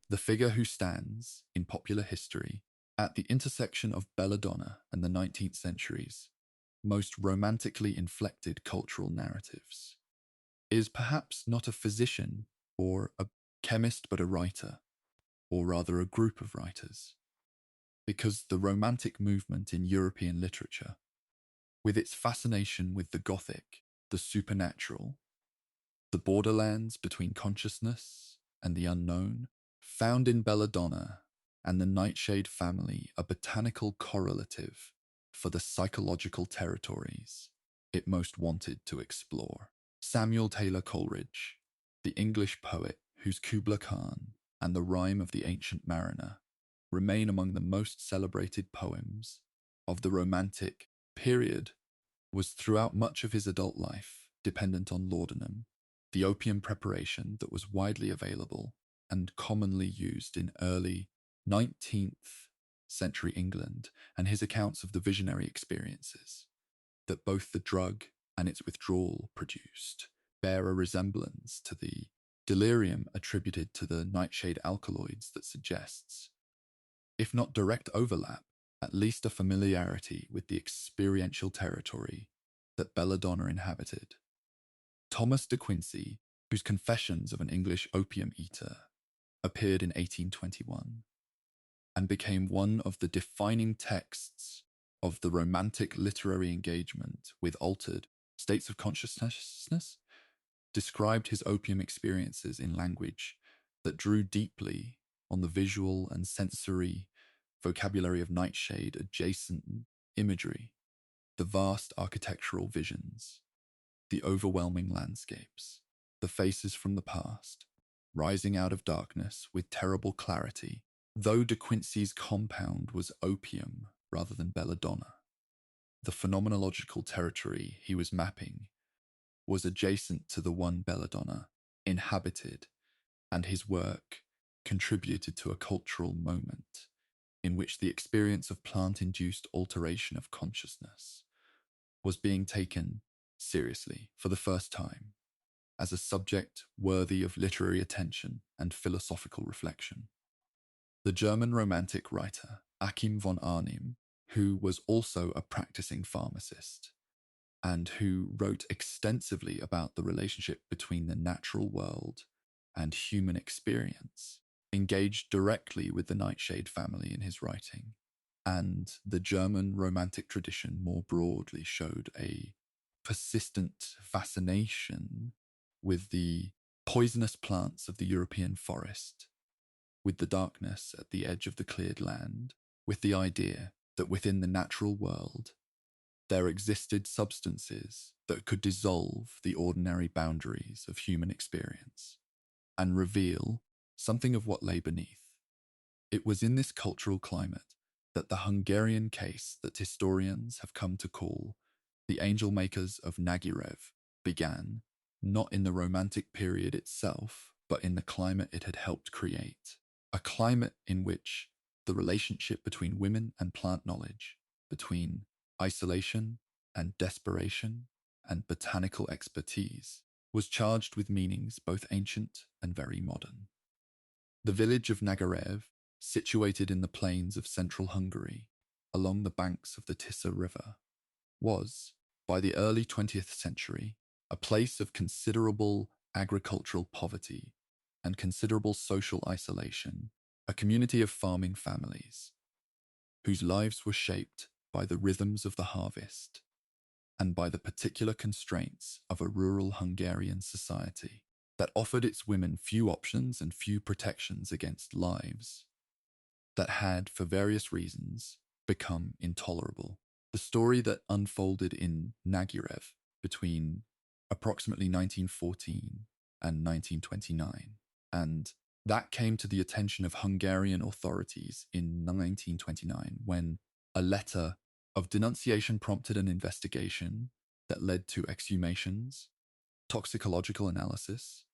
[SPEAKER 1] The figure who stands, in popular history, at the intersection of Belladonna and the 19th century's most romantically inflected cultural narratives, is perhaps not a physician or a chemist but a writer, or rather a group of writers, because the Romantic movement in European literature, with its fascination with the Gothic, the supernatural, the borderlands between consciousness and the unknown, found in Belladonna and the Nightshade family a botanical correlative for the psychological territories it most wanted to explore. Samuel Taylor Coleridge, the English poet whose Kubla Khan and the Rime of the Ancient Mariner remain among the most celebrated poems of the Romantic period, was throughout much of his adult life dependent on laudanum, the opium preparation that was widely available and commonly used in early 19th century England, and his accounts of the visionary experiences that both the drug and its withdrawal produced bear a resemblance to the delirium attributed to the nightshade alkaloids that suggests, if not direct overlap, at least a familiarity with the experiential territory that Belladonna inhabited. Thomas de Quincey, whose Confessions of an English Opium Eater appeared in 1821 and became one of the defining texts of the Romantic literary engagement with altered states of consciousness, described his opium experiences in language that drew deeply on the visual and sensory vocabulary of nightshade adjacent imagery, the vast architectural visions, the overwhelming landscapes, the faces from the past, rising out of darkness with terrible clarity, though De Quincey's compound was opium rather than belladonna. The phenomenological territory he was mapping was adjacent to the one Belladonna inhabited, and his work contributed to a cultural moment in which the experience of plant-induced alteration of consciousness was being taken seriously for the first time as a subject worthy of literary attention and philosophical reflection. The German Romantic writer Achim von Arnim, who was also a practicing pharmacist and who wrote extensively about the relationship between the natural world and human experience, engaged directly with the Nightshade family in his writing, and the German Romantic tradition more broadly showed a persistent fascination with the poisonous plants of the European forest, with the darkness at the edge of the cleared land, with the idea that within the natural world there existed substances that could dissolve the ordinary boundaries of human experience and reveal something of what lay beneath. It was in this cultural climate that the Hungarian case that historians have come to call the angel makers of Nagirev began, not in the Romantic period itself, but in the climate it had helped create, a climate in which the relationship between women and plant knowledge, between isolation and desperation and botanical expertise, was charged with meanings both ancient and very modern. The village of Nagarev, situated in the plains of central Hungary, along the banks of the Tisa River, was, by the early 20th century, a place of considerable agricultural poverty and considerable social isolation, a community of farming families, whose lives were shaped by the rhythms of the harvest and by the particular constraints of a rural Hungarian society that offered its women few options and few protections against lives that had, for various reasons, become intolerable. The story that unfolded in Nagirev between approximately 1914 and 1929, and That came to the attention of Hungarian authorities in 1929 when a letter of denunciation prompted an investigation that led to exhumations, toxicological analysis,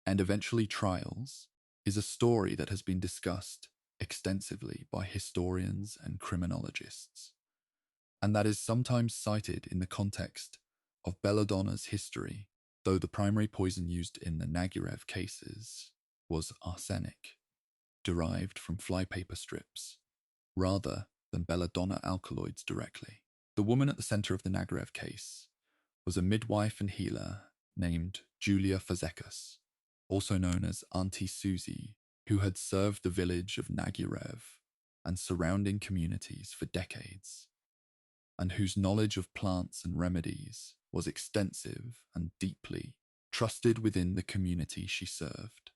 [SPEAKER 1] and eventually trials, is a story that has been discussed extensively by historians and criminologists, and that is sometimes cited in the context of Belladonna's history, though the primary poison used in the Nagirev cases was arsenic, derived from flypaper strips, rather than belladonna alkaloids directly. The woman at the center of the Nagirev case was a midwife and healer named Julia Fazekas, also known as Auntie Susie, who had served the village of Nagirev and surrounding communities for decades, and whose knowledge of plants and remedies was extensive and deeply trusted within the community she served.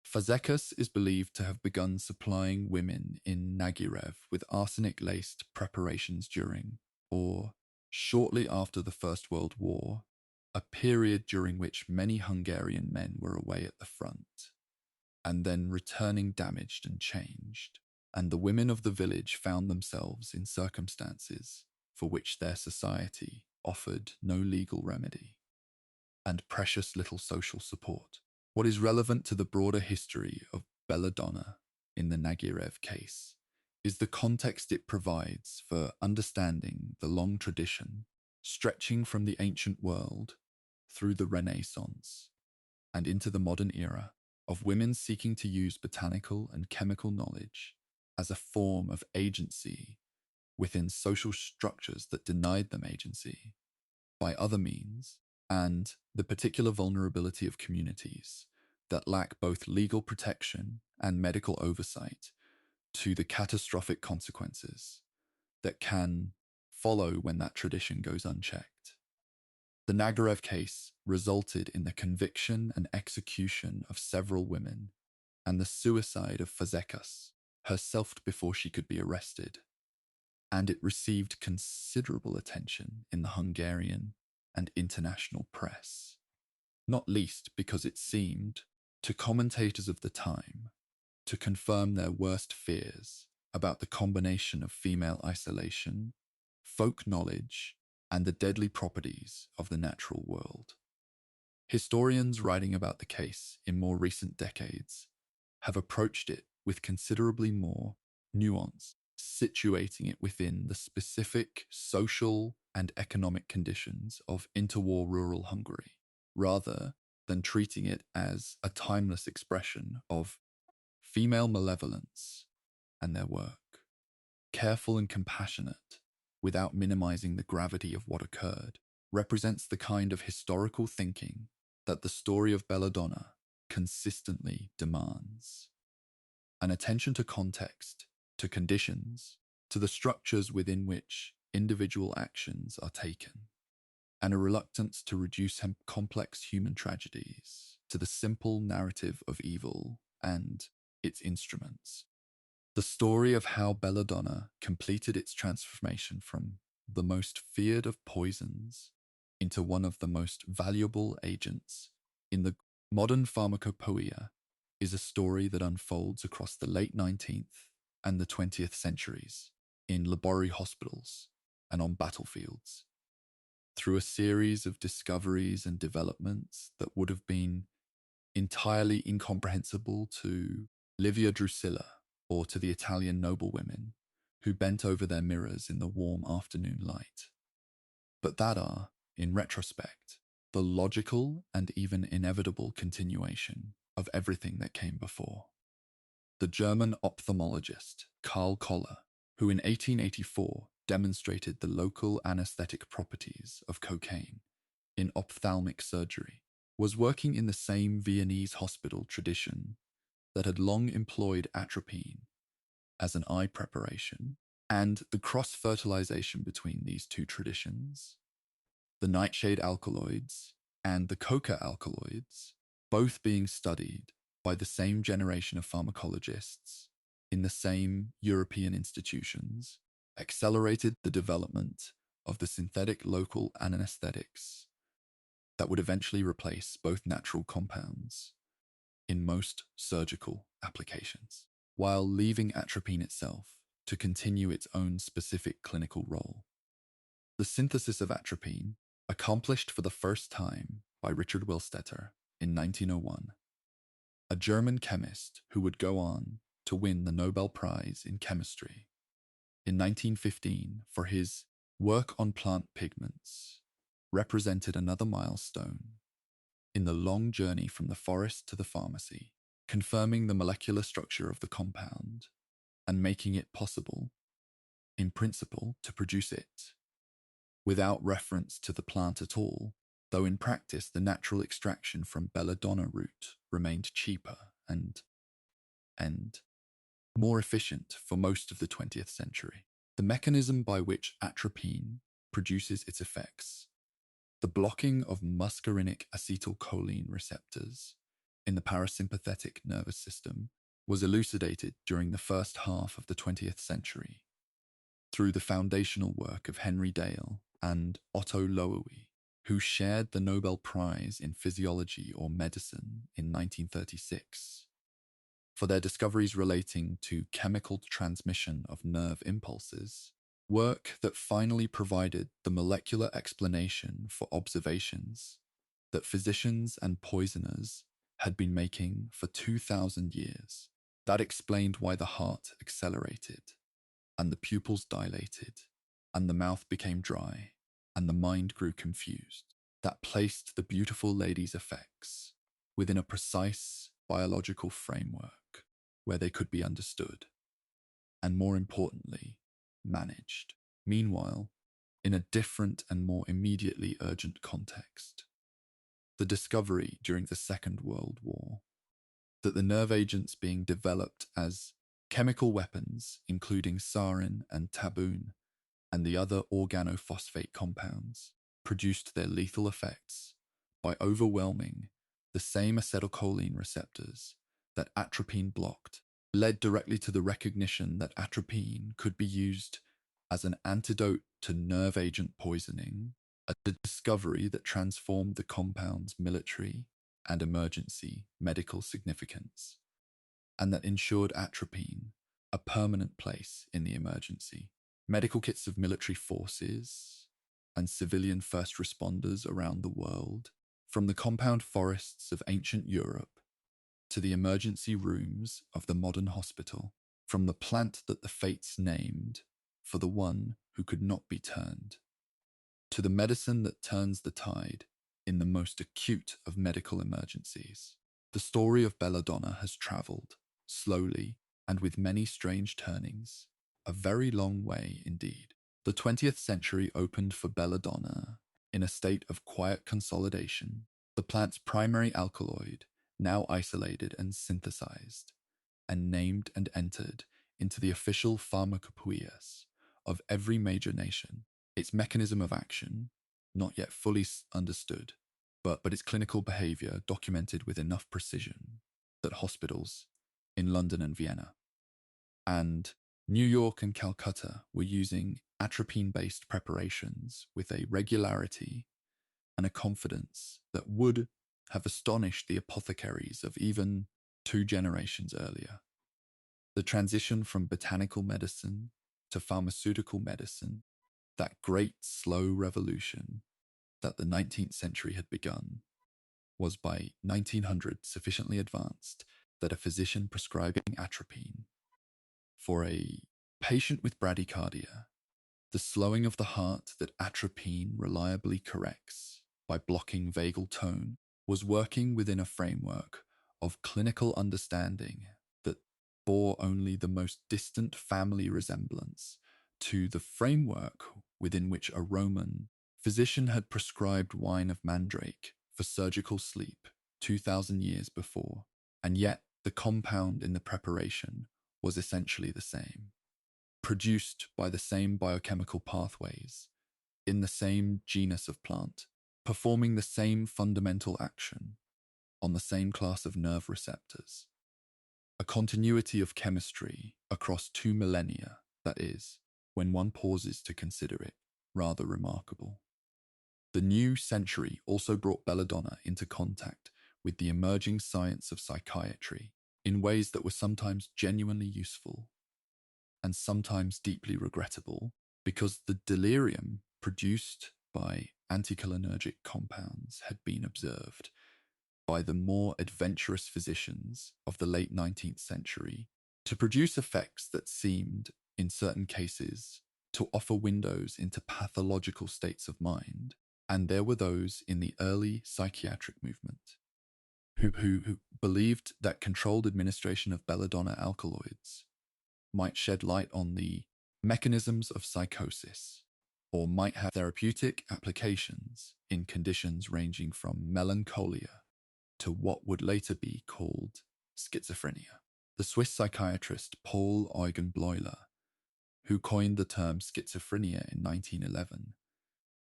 [SPEAKER 1] Fazekas is believed to have begun supplying women in Nagirev with arsenic-laced preparations during, or shortly after the First World War, a period during which many Hungarian men were away at the front, and then returning damaged and changed, and the women of the village found themselves in circumstances for which their society offered no legal remedy, and precious little social support. What is relevant to the broader history of Belladonna in the Nagirev case is the context it provides for understanding the long tradition stretching from the ancient world through the Renaissance and into the modern era of women seeking to use botanical and chemical knowledge as a form of agency within social structures that denied them agency by other means, and the particular vulnerability of communities that lack both legal protection and medical oversight to the catastrophic consequences that can follow when that tradition goes unchecked. The Nagirev case resulted in the conviction and execution of several women and the suicide of Fazekas herself before she could be arrested, and it received considerable attention in the Hungarian and international press, not least because it seemed, to commentators of the time, to confirm their worst fears about the combination of female isolation, folk knowledge, and the deadly properties of the natural world. Historians writing about the case in more recent decades have approached it with considerably more nuance, situating it within the specific social and economic conditions of interwar rural Hungary, rather than treating it as a timeless expression of female malevolence and their work. Careful and compassionate, without minimizing the gravity of what occurred, represents the kind of historical thinking that the story of Belladonna consistently demands. An attention to context, to conditions, to the structures within which individual actions are taken, and a reluctance to reduce complex human tragedies to the simple narrative of evil and its instruments. The story of how Belladonna completed its transformation from the most feared of poisons into one of the most valuable agents in the modern pharmacopoeia is a story that unfolds across the late 19th and the 20th centuries in laboratory hospitals and on battlefields, through a series of discoveries and developments that would have been entirely incomprehensible to Livia Drusilla or to the Italian noblewomen who bent over their mirrors in the warm afternoon light, but that are, in retrospect, the logical and even inevitable continuation of everything that came before. The German ophthalmologist Karl Koller, who in 1884 demonstrated the local anesthetic properties of cocaine in ophthalmic surgery, was working in the same Viennese hospital tradition that had long employed atropine as an eye preparation, and the cross-fertilization between these two traditions, the nightshade alkaloids and the coca alkaloids, both being studied by the same generation of pharmacologists in the same European institutions, accelerated the development of the synthetic local anesthetics that would eventually replace both natural compounds in most surgical applications, while leaving atropine itself to continue its own specific clinical role. The synthesis of atropine, accomplished for the first time by Richard Willstetter in 1901, a German chemist who would go on to win the Nobel Prize in Chemistry in 1915 for his work on plant pigments, represented another milestone in the long journey from the forest to the pharmacy, confirming the molecular structure of the compound and making it possible, in principle, to produce it without reference to the plant at all, though in practice the natural extraction from Belladonna root remained cheaper and more efficient for most of the 20th century. The mechanism by which atropine produces its effects, the blocking of muscarinic acetylcholine receptors in the parasympathetic nervous system, was elucidated during the first half of the 20th century through the foundational work of Henry Dale and Otto Loewi, who shared the Nobel Prize in Physiology or Medicine in 1936 for their discoveries relating to chemical transmission of nerve impulses, work that finally provided the molecular explanation for observations that physicians and poisoners had been making for 2,000 years. That explained why the heart accelerated, and the pupils dilated, and the mouth became dry, and the mind grew confused. That placed the beautiful lady's effects within a precise biological framework where they could be understood, and more importantly, managed. Meanwhile, in a different and more immediately urgent context, the discovery during the Second World War that the nerve agents being developed as chemical weapons, including sarin and taboon and the other organophosphate compounds, produced their lethal effects by overwhelming the same acetylcholine receptors that atropine blocked, led directly to the recognition that atropine could be used as an antidote to nerve agent poisoning, a discovery that transformed the compound's military and emergency medical significance, and that ensured atropine a permanent place in the emergency. Medical kits of military forces and civilian first responders around the world, from the compound forests of ancient Europe to the emergency rooms of the modern hospital, from the plant that the fates named for the one who could not be turned, to the medicine that turns the tide in the most acute of medical emergencies. The story of Belladonna has travelled, slowly and with many strange turnings, a very long way indeed. The 20th century opened for Belladonna in a state of quiet consolidation, the plant's primary alkaloid now isolated and synthesized, and named and entered into the official pharmacopoeias of every major nation. Its mechanism of action, not yet fully understood, but its clinical behavior documented with enough precision that hospitals in London and Vienna and New York and Calcutta were using atropine-based preparations with a regularity and a confidence that would have astonished the apothecaries of even 2 generations earlier. The transition from botanical medicine to pharmaceutical medicine, that great slow revolution that the 19th century had begun, was by 1900 sufficiently advanced that a physician prescribing atropine for a patient with bradycardia, the slowing of the heart that atropine reliably corrects by blocking vagal tone, was working within a framework of clinical understanding that bore only the most distant family resemblance to the framework within which a Roman physician had prescribed wine of mandrake for surgical sleep 2,000 years before, and yet the compound in the preparation was essentially the same, produced by the same biochemical pathways, in the same genus of plant, performing the same fundamental action on the same class of nerve receptors. A continuity of chemistry across 2 millennia, that is, when one pauses to consider it, rather remarkable. The new century also brought Belladonna into contact with the emerging science of psychiatry in ways that were sometimes genuinely useful and sometimes deeply regrettable, because the delirium produced by anticholinergic compounds had been observed by the more adventurous physicians of the late 19th century to produce effects that seemed, in certain cases, to offer windows into pathological states of mind. And there were those in the early psychiatric movement who believed that controlled administration of belladonna alkaloids might shed light on the mechanisms of psychosis, or might have therapeutic applications in conditions ranging from melancholia to what would later be called schizophrenia. The Swiss psychiatrist Paul Eugen Bleuler, who coined the term schizophrenia in 1911,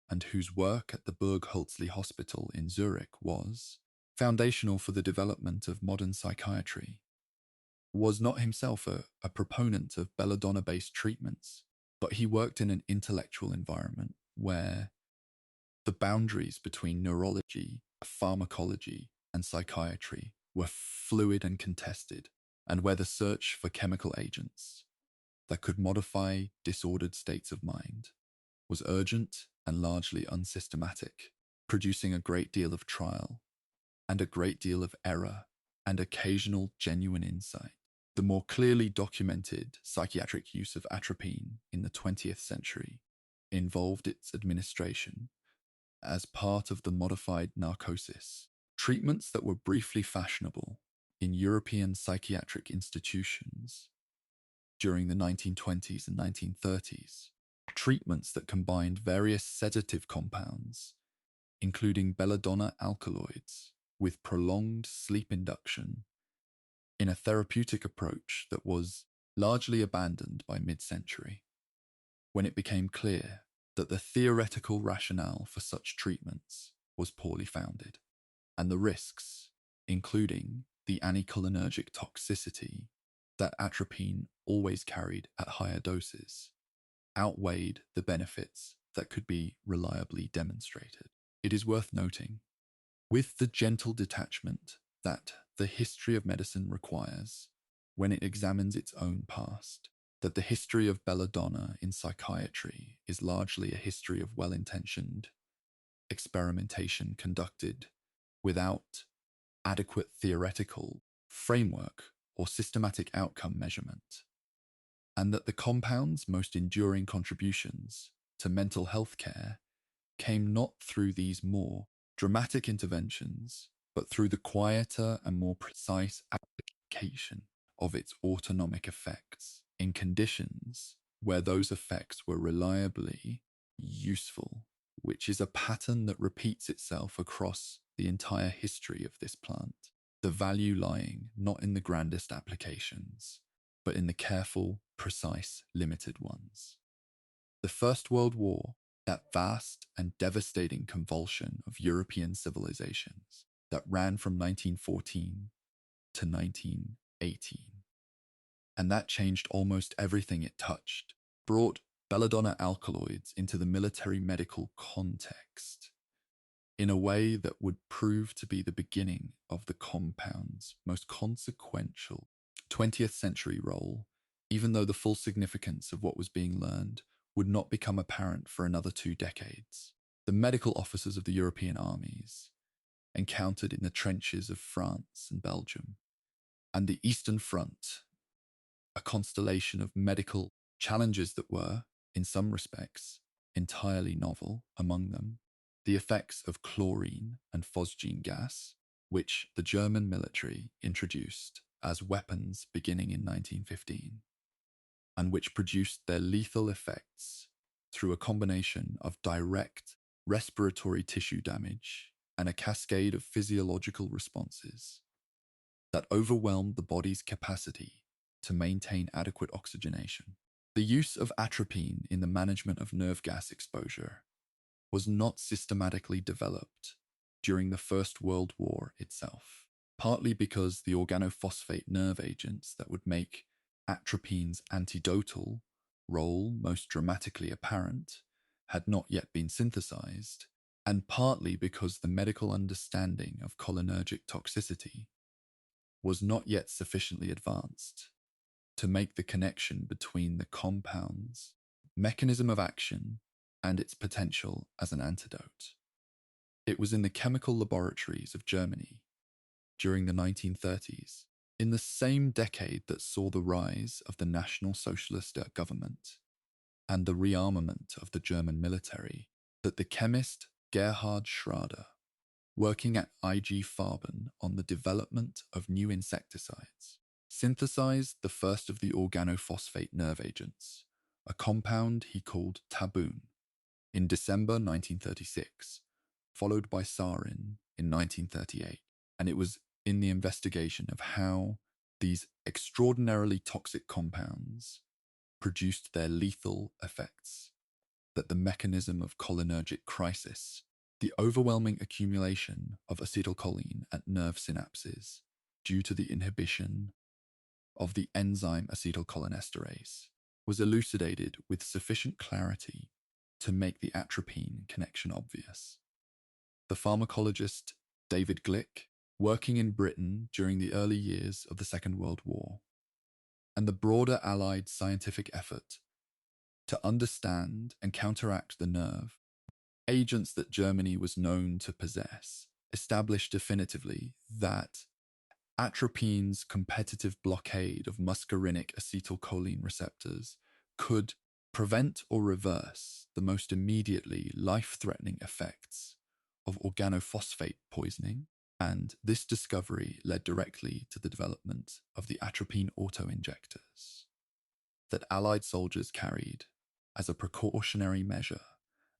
[SPEAKER 1] and whose work at the Burg-Holzli Hospital in Zurich was foundational for the development of modern psychiatry, was not himself a proponent of belladonna-based treatments, but he worked in an intellectual environment where the boundaries between neurology, pharmacology, and psychiatry were fluid and contested, and where the search for chemical agents that could modify disordered states of mind was urgent and largely unsystematic, producing a great deal of trial and a great deal of error and occasional genuine insight. The more clearly documented psychiatric use of atropine in the 20th century involved its administration as part of the modified narcosis. Treatments that were briefly fashionable in European psychiatric institutions during the 1920s and 1930s, treatments that combined various sedative compounds, including belladonna alkaloids, with prolonged sleep induction in a therapeutic approach that was largely abandoned by mid-century, when it became clear that the theoretical rationale for such treatments was poorly founded, and the risks, including the anticholinergic toxicity that atropine always carried at higher doses, outweighed the benefits that could be reliably demonstrated. It is worth noting, with the gentle detachment that the history of medicine requires when it examines its own past, that the history of belladonna in psychiatry is largely a history of well-intentioned experimentation conducted without adequate theoretical framework or systematic outcome measurement, and that the compound's most enduring contributions to mental health care came not through these more dramatic interventions, but through the quieter and more precise application of its autonomic effects in conditions where those effects were reliably useful, which is a pattern that repeats itself across the entire history of this plant. The value lying not in the grandest applications, but in the careful, precise, limited ones. The First World War, that vast and devastating convulsion of European civilizations that ran from 1914 to 1918, and that changed almost everything it touched, brought belladonna alkaloids into the military medical context in a way that would prove to be the beginning of the compound's most consequential 20th century role, even though the full significance of what was being learned would not become apparent for another 2 decades. The medical officers of the European armies, encountered in the trenches of France and Belgium, and the Eastern Front, a constellation of medical challenges that were, in some respects, entirely novel, among them the effects of chlorine and phosgene gas, which the German military introduced as weapons beginning in 1915, and which produced their lethal effects through a combination of direct respiratory tissue damage and a cascade of physiological responses that overwhelmed the body's capacity to maintain adequate oxygenation. The use of atropine in the management of nerve gas exposure was not systematically developed during the First World War itself, partly because the organophosphate nerve agents that would make atropine's antidotal role most dramatically apparent had not yet been synthesized, and partly because the medical understanding of cholinergic toxicity was not yet sufficiently advanced to make the connection between the compound's mechanism of action and its potential as an antidote. It was in the chemical laboratories of Germany during the 1930s, in the same decade that saw the rise of the National Socialist government and the rearmament of the German military, that the chemist Gerhard Schrader, working at IG Farben on the development of new insecticides, synthesized the first of the organophosphate nerve agents, a compound he called taboon, in December 1936, followed by sarin in 1938. And it was in the investigation of how these extraordinarily toxic compounds produced their lethal effects that the mechanism of cholinergic crisis, the overwhelming accumulation of acetylcholine at nerve synapses due to the inhibition of the enzyme acetylcholinesterase, was elucidated with sufficient clarity to make the atropine connection obvious. The pharmacologist David Glick, working in Britain during the early years of the Second World War, and the broader Allied scientific effort to understand and counteract the nerve agents that Germany was known to possess, established definitively that atropine's competitive blockade of muscarinic acetylcholine receptors could prevent or reverse the most immediately life-threatening effects of organophosphate poisoning, and this discovery led directly to the development of the atropine autoinjectors that Allied soldiers carried as a precautionary measure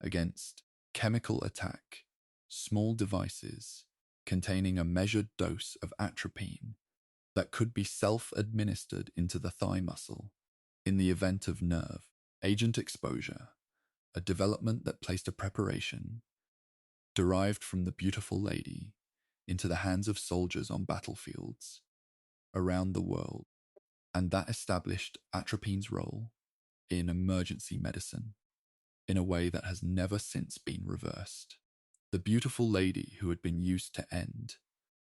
[SPEAKER 1] against chemical attack, small devices containing a measured dose of atropine that could be self-administered into the thigh muscle in the event of nerve agent exposure, a development that placed a preparation derived from the beautiful lady into the hands of soldiers on battlefields around the world, and that established atropine's role in emergency medicine in a way that has never since been reversed. The beautiful lady who had been used to end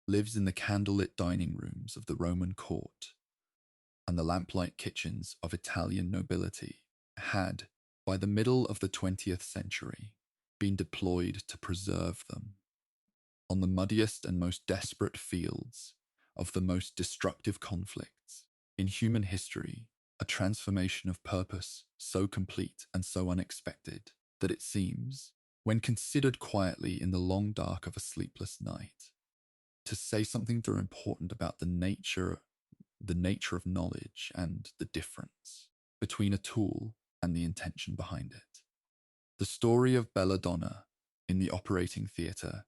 [SPEAKER 1] lives in the candlelit dining rooms of the Roman court, and the lamplight kitchens of Italian nobility had, by the middle of the 20th century, been deployed to preserve them. On the muddiest and most desperate fields of the most destructive conflicts in human history, a transformation of purpose so complete and so unexpected that it seems, when considered quietly in the long dark of a sleepless night, to say something very important about the nature of knowledge and the difference between a tool and the intention behind it. The story of Belladonna in the operating theatre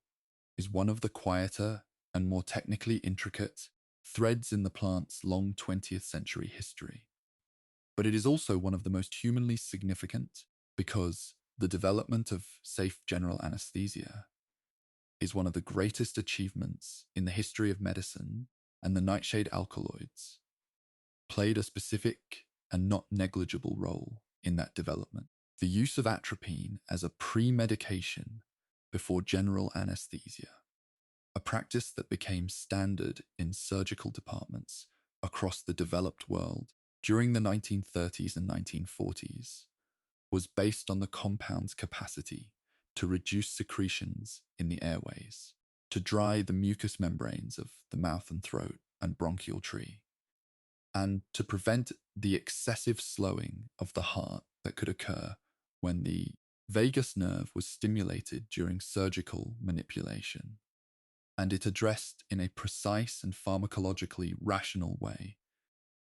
[SPEAKER 1] is one of the quieter and more technically intricate threads in the plant's long 20th century history. But it is also one of the most humanly significant because the development of safe general anesthesia is one of the greatest achievements in the history of medicine, and the nightshade alkaloids played a specific and not negligible role in that development. The use of atropine as a pre-medication before general anesthesia, a practice that became standard in surgical departments across the developed world during the 1930s and 1940s, was based on the compound's capacity to reduce secretions in the airways, to dry the mucous membranes of the mouth and throat and bronchial tree, and to prevent the excessive slowing of the heart that could occur when the vagus nerve was stimulated during surgical manipulation. And it addressed in a precise and pharmacologically rational way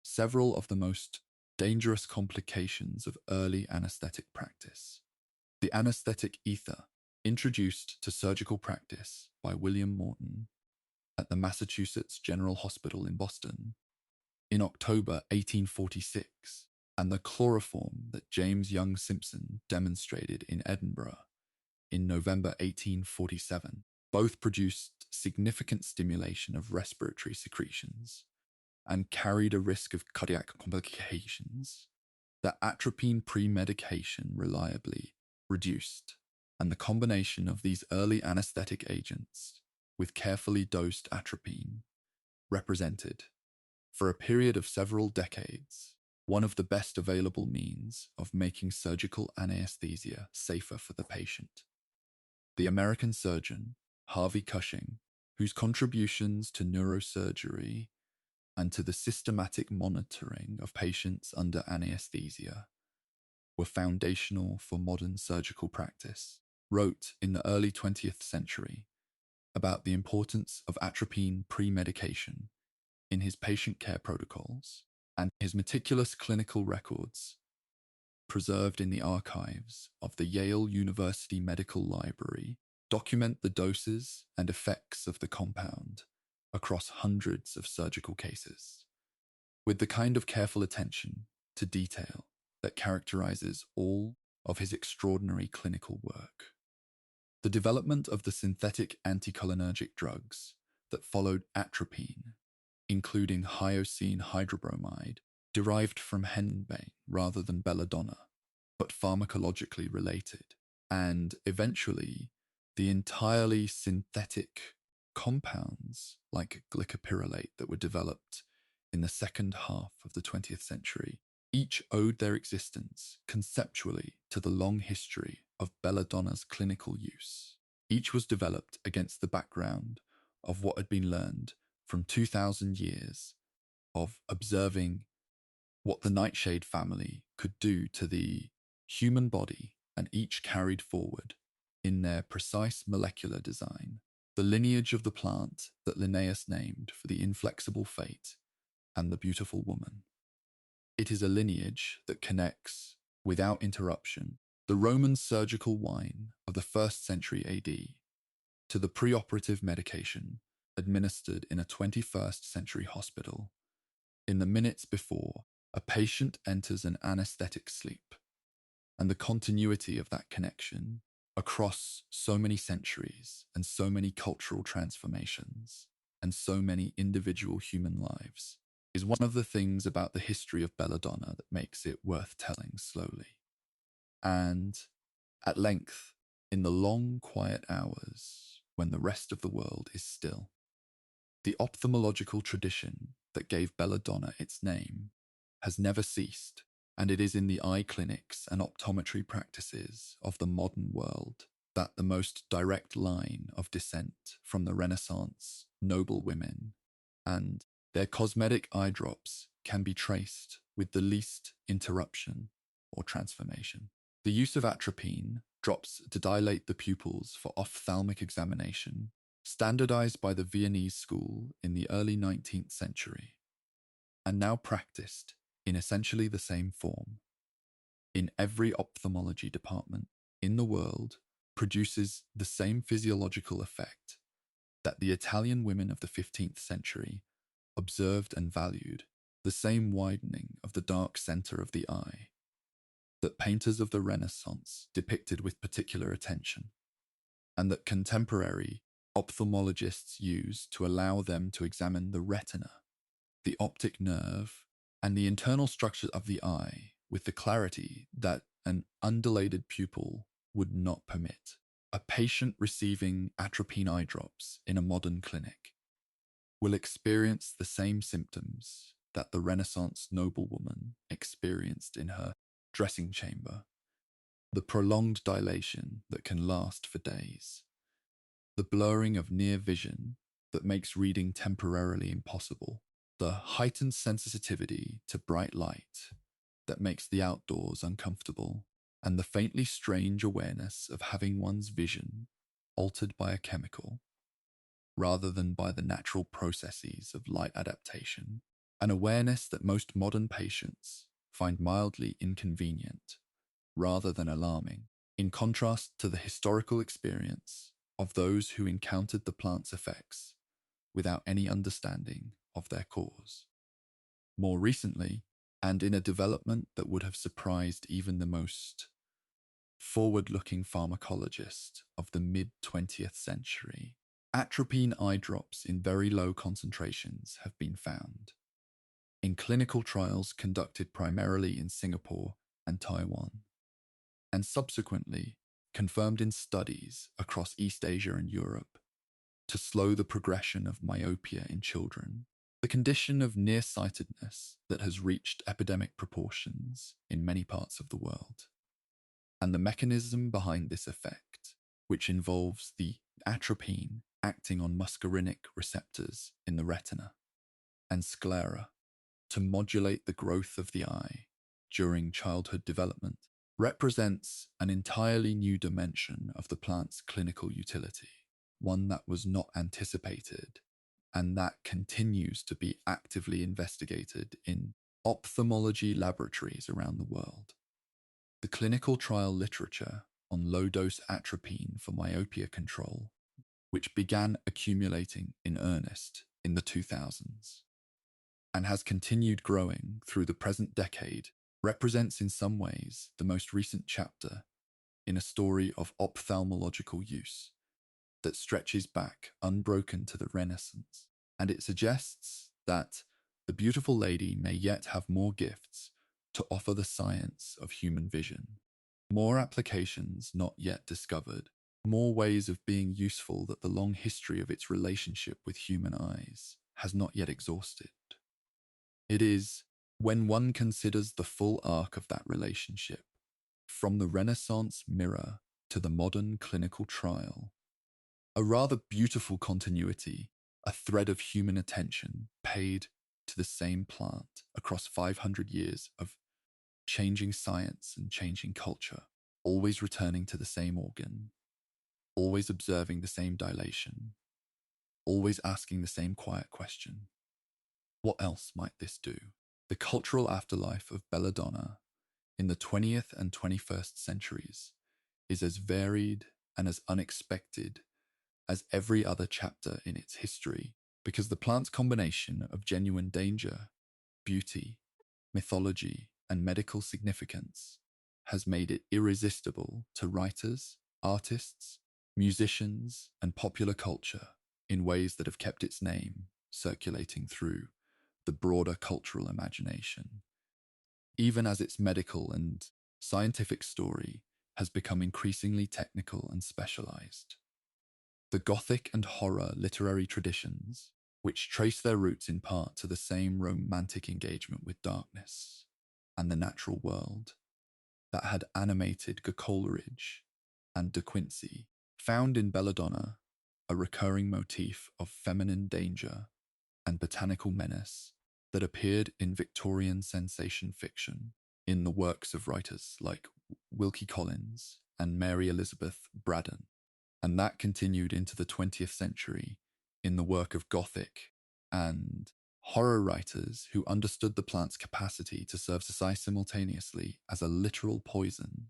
[SPEAKER 1] several of the most dangerous complications of early anesthetic practice. The anesthetic ether, introduced to surgical practice by William Morton at the Massachusetts General Hospital in Boston in October 1846, and the chloroform that James Young Simpson demonstrated in Edinburgh in November 1847, both produced significant stimulation of respiratory secretions and carried a risk of cardiac complications that atropine pre-medication reliably reduced. And the combination of these early anesthetic agents with carefully dosed atropine represented, for a period of several decades, one of the best available means of making surgical anesthesia safer for the patient. The American surgeon, Harvey Cushing, whose contributions to neurosurgery and to the systematic monitoring of patients under anesthesia were foundational for modern surgical practice, wrote in the early 20th century about the importance of atropine pre-medication in his patient care protocols, and his meticulous clinical records, preserved in the archives of the Yale University Medical Library, document the doses and effects of the compound across hundreds of surgical cases, with the kind of careful attention to detail that characterizes all of his extraordinary clinical work. The development of the synthetic anticholinergic drugs that followed atropine, including hyoscine hydrobromide, derived from henbane rather than belladonna, but pharmacologically related, and eventually the entirely synthetic compounds like glycopyrrolate that were developed in the second half of the 20th century, each owed their existence conceptually to the long history of belladonna's clinical use. Each was developed against the background of what had been learned from 2,000 years of observing what the nightshade family could do to the human body, and each carried forward, in their precise molecular design, the lineage of the plant that Linnaeus named for the inflexible fate and the beautiful woman. It is a lineage that connects, without interruption, the Roman surgical wine of the 1st century AD to the preoperative medication administered in a 21st century hospital in the minutes before a patient enters an anesthetic sleep, and the continuity of that connection across so many centuries and so many cultural transformations and so many individual human lives is one of the things about the history of belladonna that makes it worth telling slowly. And at length, in the long, quiet hours when the rest of the world is still, the ophthalmological tradition that gave belladonna its name has never ceased, and it is in the eye clinics and optometry practices of the modern world that the most direct line of descent from the Renaissance noble women and their cosmetic eye drops can be traced with the least interruption or transformation. The use of atropine drops to dilate the pupils for ophthalmic examination, standardized by the Viennese school in the early 19th century, and now practiced in essentially the same form in every ophthalmology department in the world, produces the same physiological effect that the Italian women of the 15th century observed and valued, the same widening of the dark center of the eye that painters of the Renaissance depicted with particular attention, and that contemporary ophthalmologists use to allow them to examine the retina, the optic nerve, and the internal structure of the eye with the clarity that an undilated pupil would not permit. A patient receiving atropine eye drops in a modern clinic will experience the same symptoms that the Renaissance noblewoman experienced in her dressing chamber: the prolonged dilation that can last for days, the blurring of near vision that makes reading temporarily impossible, the heightened sensitivity to bright light that makes the outdoors uncomfortable, and the faintly strange awareness of having one's vision altered by a chemical, rather than by the natural processes of light adaptation, an awareness that most modern patients find mildly inconvenient, rather than alarming, in contrast to the historical experience of those who encountered the plant's effects without any understanding of their cause. More recently, and in a development that would have surprised even the most forward-looking pharmacologist of the mid-20th century, atropine eye drops in very low concentrations have been found in clinical trials conducted primarily in Singapore and Taiwan, and subsequently confirmed in studies across East Asia and Europe, to slow the progression of myopia in children, the condition of nearsightedness that has reached epidemic proportions in many parts of the world, and the mechanism behind this effect, which involves the atropine acting on muscarinic receptors in the retina and sclera to modulate the growth of the eye during childhood development, represents an entirely new dimension of the plant's clinical utility, one that was not anticipated and that continues to be actively investigated in ophthalmology laboratories around the world. The clinical trial literature on low-dose atropine for myopia control, which began accumulating in earnest in the 2000s and has continued growing through the present decade, represents in some ways the most recent chapter in a story of ophthalmological use that stretches back unbroken to the Renaissance, and it suggests that the beautiful lady may yet have more gifts to offer the science of human vision, more applications not yet discovered, more ways of being useful that the long history of its relationship with human eyes has not yet exhausted. It is, when one considers the full arc of that relationship, from the Renaissance mirror to the modern clinical trial, a rather beautiful continuity, a thread of human attention paid to the same plant across 500 years of changing science and changing culture, always returning to the same organ, always observing the same dilation, always asking the same quiet question. What else might this do? The cultural afterlife of Belladonna in the 20th and 21st centuries is as varied and as unexpected as every other chapter in its history, because the plant's combination of genuine danger, beauty, mythology, and medical significance has made it irresistible to writers, artists, musicians, and popular culture in ways that have kept its name circulating through the broader cultural imagination, even as its medical and scientific story has become increasingly technical and specialized. The Gothic and horror literary traditions, which trace their roots in part to the same romantic engagement with darkness and the natural world that had animated Coleridge and De Quincey, found in Belladonna a recurring motif of feminine danger and botanical menace that appeared in Victorian sensation fiction in the works of writers like Wilkie Collins and Mary Elizabeth Braddon, and that continued into the 20th century in the work of Gothic and horror writers who understood the plant's capacity to serve society simultaneously as a literal poison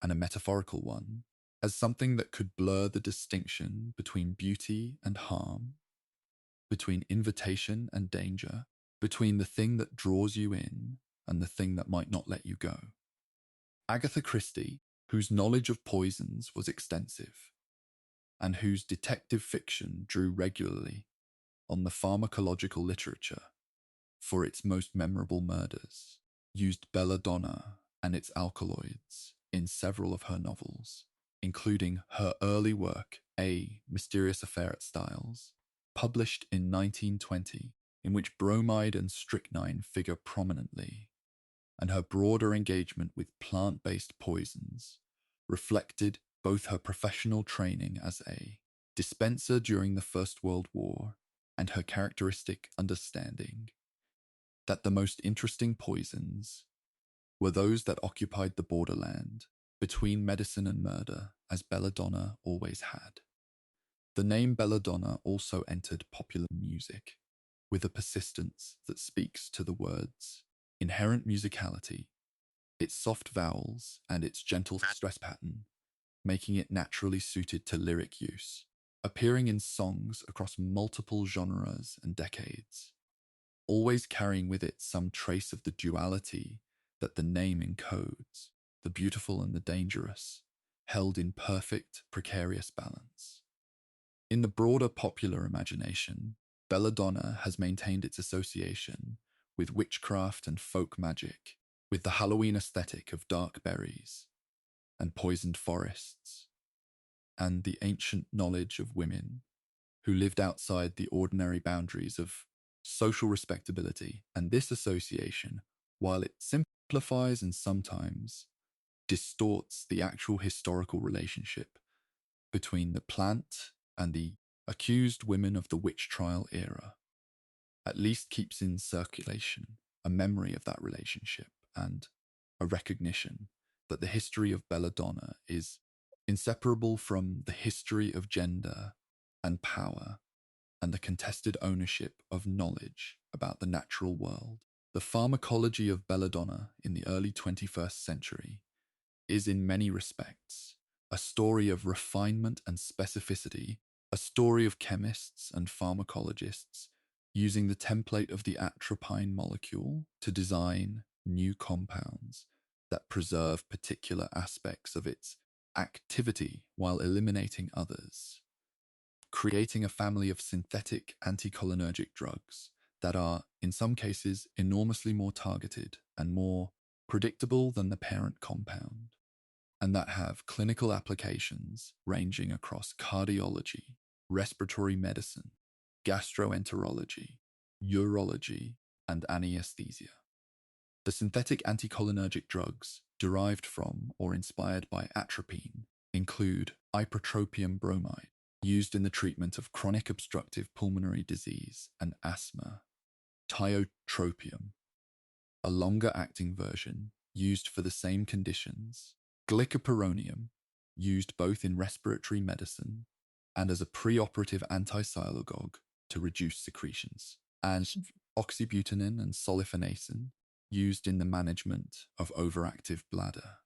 [SPEAKER 1] and a metaphorical one, as something that could blur the distinction between beauty and harm, between invitation and danger, between the thing that draws you in and the thing that might not let you go. Agatha Christie, whose knowledge of poisons was extensive, and whose detective fiction drew regularly on the pharmacological literature for its most memorable murders, used belladonna and its alkaloids in several of her novels, including her early work, A Mysterious Affair at Styles, published in 1920, in which bromide and strychnine figure prominently, and her broader engagement with plant-based poisons reflected both her professional training as a dispenser during the First World War and her characteristic understanding that the most interesting poisons were those that occupied the borderland between medicine and murder, as belladonna always had. The name belladonna also entered popular music with a persistence that speaks to the word's inherent musicality, its soft vowels, and its gentle stress pattern, making it naturally suited to lyric use, appearing in songs across multiple genres and decades, always carrying with it some trace of the duality that the name encodes, the beautiful and the dangerous, held in perfect, precarious balance. In the broader popular imagination, belladonna has maintained its association with witchcraft and folk magic, with the Halloween aesthetic of dark berries, and poisoned forests, and the ancient knowledge of women who lived outside the ordinary boundaries of social respectability. And this association, while it simplifies and sometimes distorts the actual historical relationship between the plant and the accused women of the witch trial era, at least keeps in circulation a memory of that relationship and a recognition that the history of Belladonna is inseparable from the history of gender and power and the contested ownership of knowledge about the natural world. The pharmacology of Belladonna in the early 21st century is in many respects a story of refinement and specificity, a story of chemists and pharmacologists using the template of the atropine molecule to design new compounds that preserve particular aspects of its activity while eliminating others, creating a family of synthetic anticholinergic drugs that are, in some cases, enormously more targeted and more predictable than the parent compound, and that have clinical applications ranging across cardiology, respiratory medicine, gastroenterology, urology, and anesthesia. The synthetic anticholinergic drugs derived from or inspired by atropine include ipratropium bromide, used in the treatment of chronic obstructive pulmonary disease and asthma, tiotropium, a longer-acting version used for the same conditions, glycopyrronium, used both in respiratory medicine and as a preoperative anti-sialagogue to reduce secretions, and oxybutynin and sulfonacin, used in the management of overactive bladder,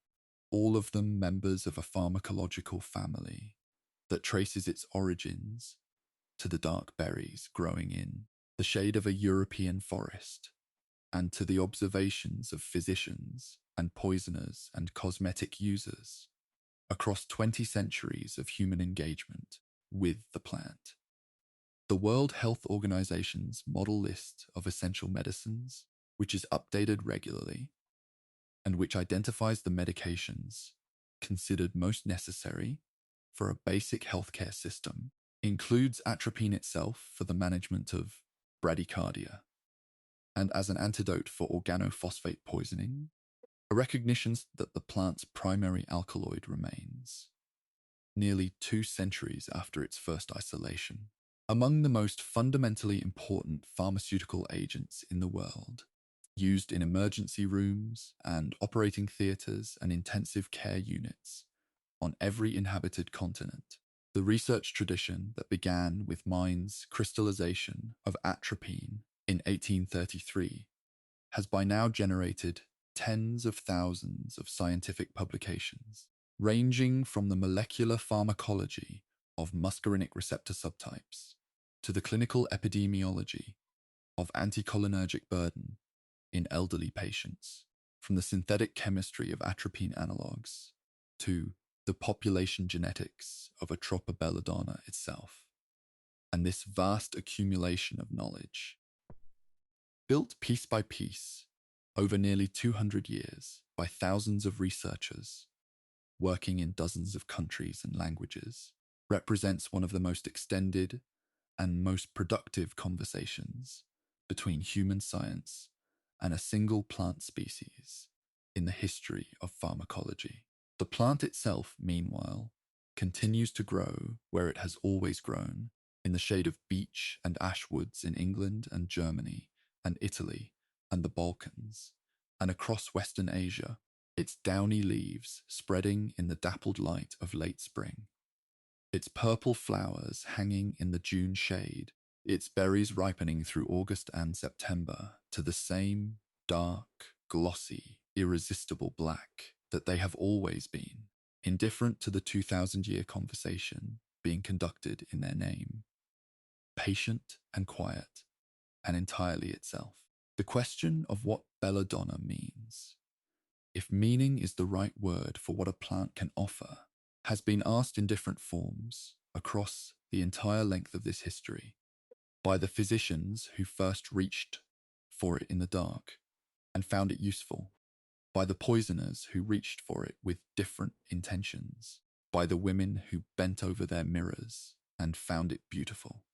[SPEAKER 1] all of them members of a pharmacological family that traces its origins to the dark berries growing in the shade of a European forest, and to the observations of physicians and poisoners and cosmetic users across 20 centuries of human engagement with the plant. The World Health Organization's model list of essential medicines, which is updated regularly, and which identifies the medications considered most necessary for a basic healthcare system, includes atropine itself for the management of bradycardia, and as an antidote for organophosphate poisoning, a recognition that the plant's primary alkaloid remains, nearly 2 centuries after its first isolation. Among the most fundamentally important pharmaceutical agents in the world, used in emergency rooms and operating theatres and intensive care units on every inhabited continent, the research tradition that began with Main's crystallization of atropine in 1833 has by now generated tens of thousands of scientific publications, ranging from the molecular pharmacology of muscarinic receptor subtypes to the clinical epidemiology of anticholinergic burden in elderly patients, from the synthetic chemistry of atropine analogues to the population genetics of Atropa belladonna itself. And this vast accumulation of knowledge, built piece by piece over nearly 200 years by thousands of researchers working in dozens of countries and languages, represents one of the most extended and most productive conversations between human science and a single plant species in the history of pharmacology. The plant itself, meanwhile, continues to grow where it has always grown, in the shade of beech and ash woods in England and Germany and Italy and the Balkans, and across Western Asia, its downy leaves spreading in the dappled light of late spring, its purple flowers hanging in the June shade, its berries ripening through August and September to the same dark, glossy, irresistible black that they have always been, indifferent to the 2,000-year conversation being conducted in their name. Patient and quiet, and entirely itself. The question of what belladonna means, if meaning is the right word for what a plant can offer, has been asked in different forms across the entire length of this history by the physicians who first reached for it in the dark and found it useful, by the poisoners who reached for it with different intentions, by the women who bent over their mirrors and found it beautiful,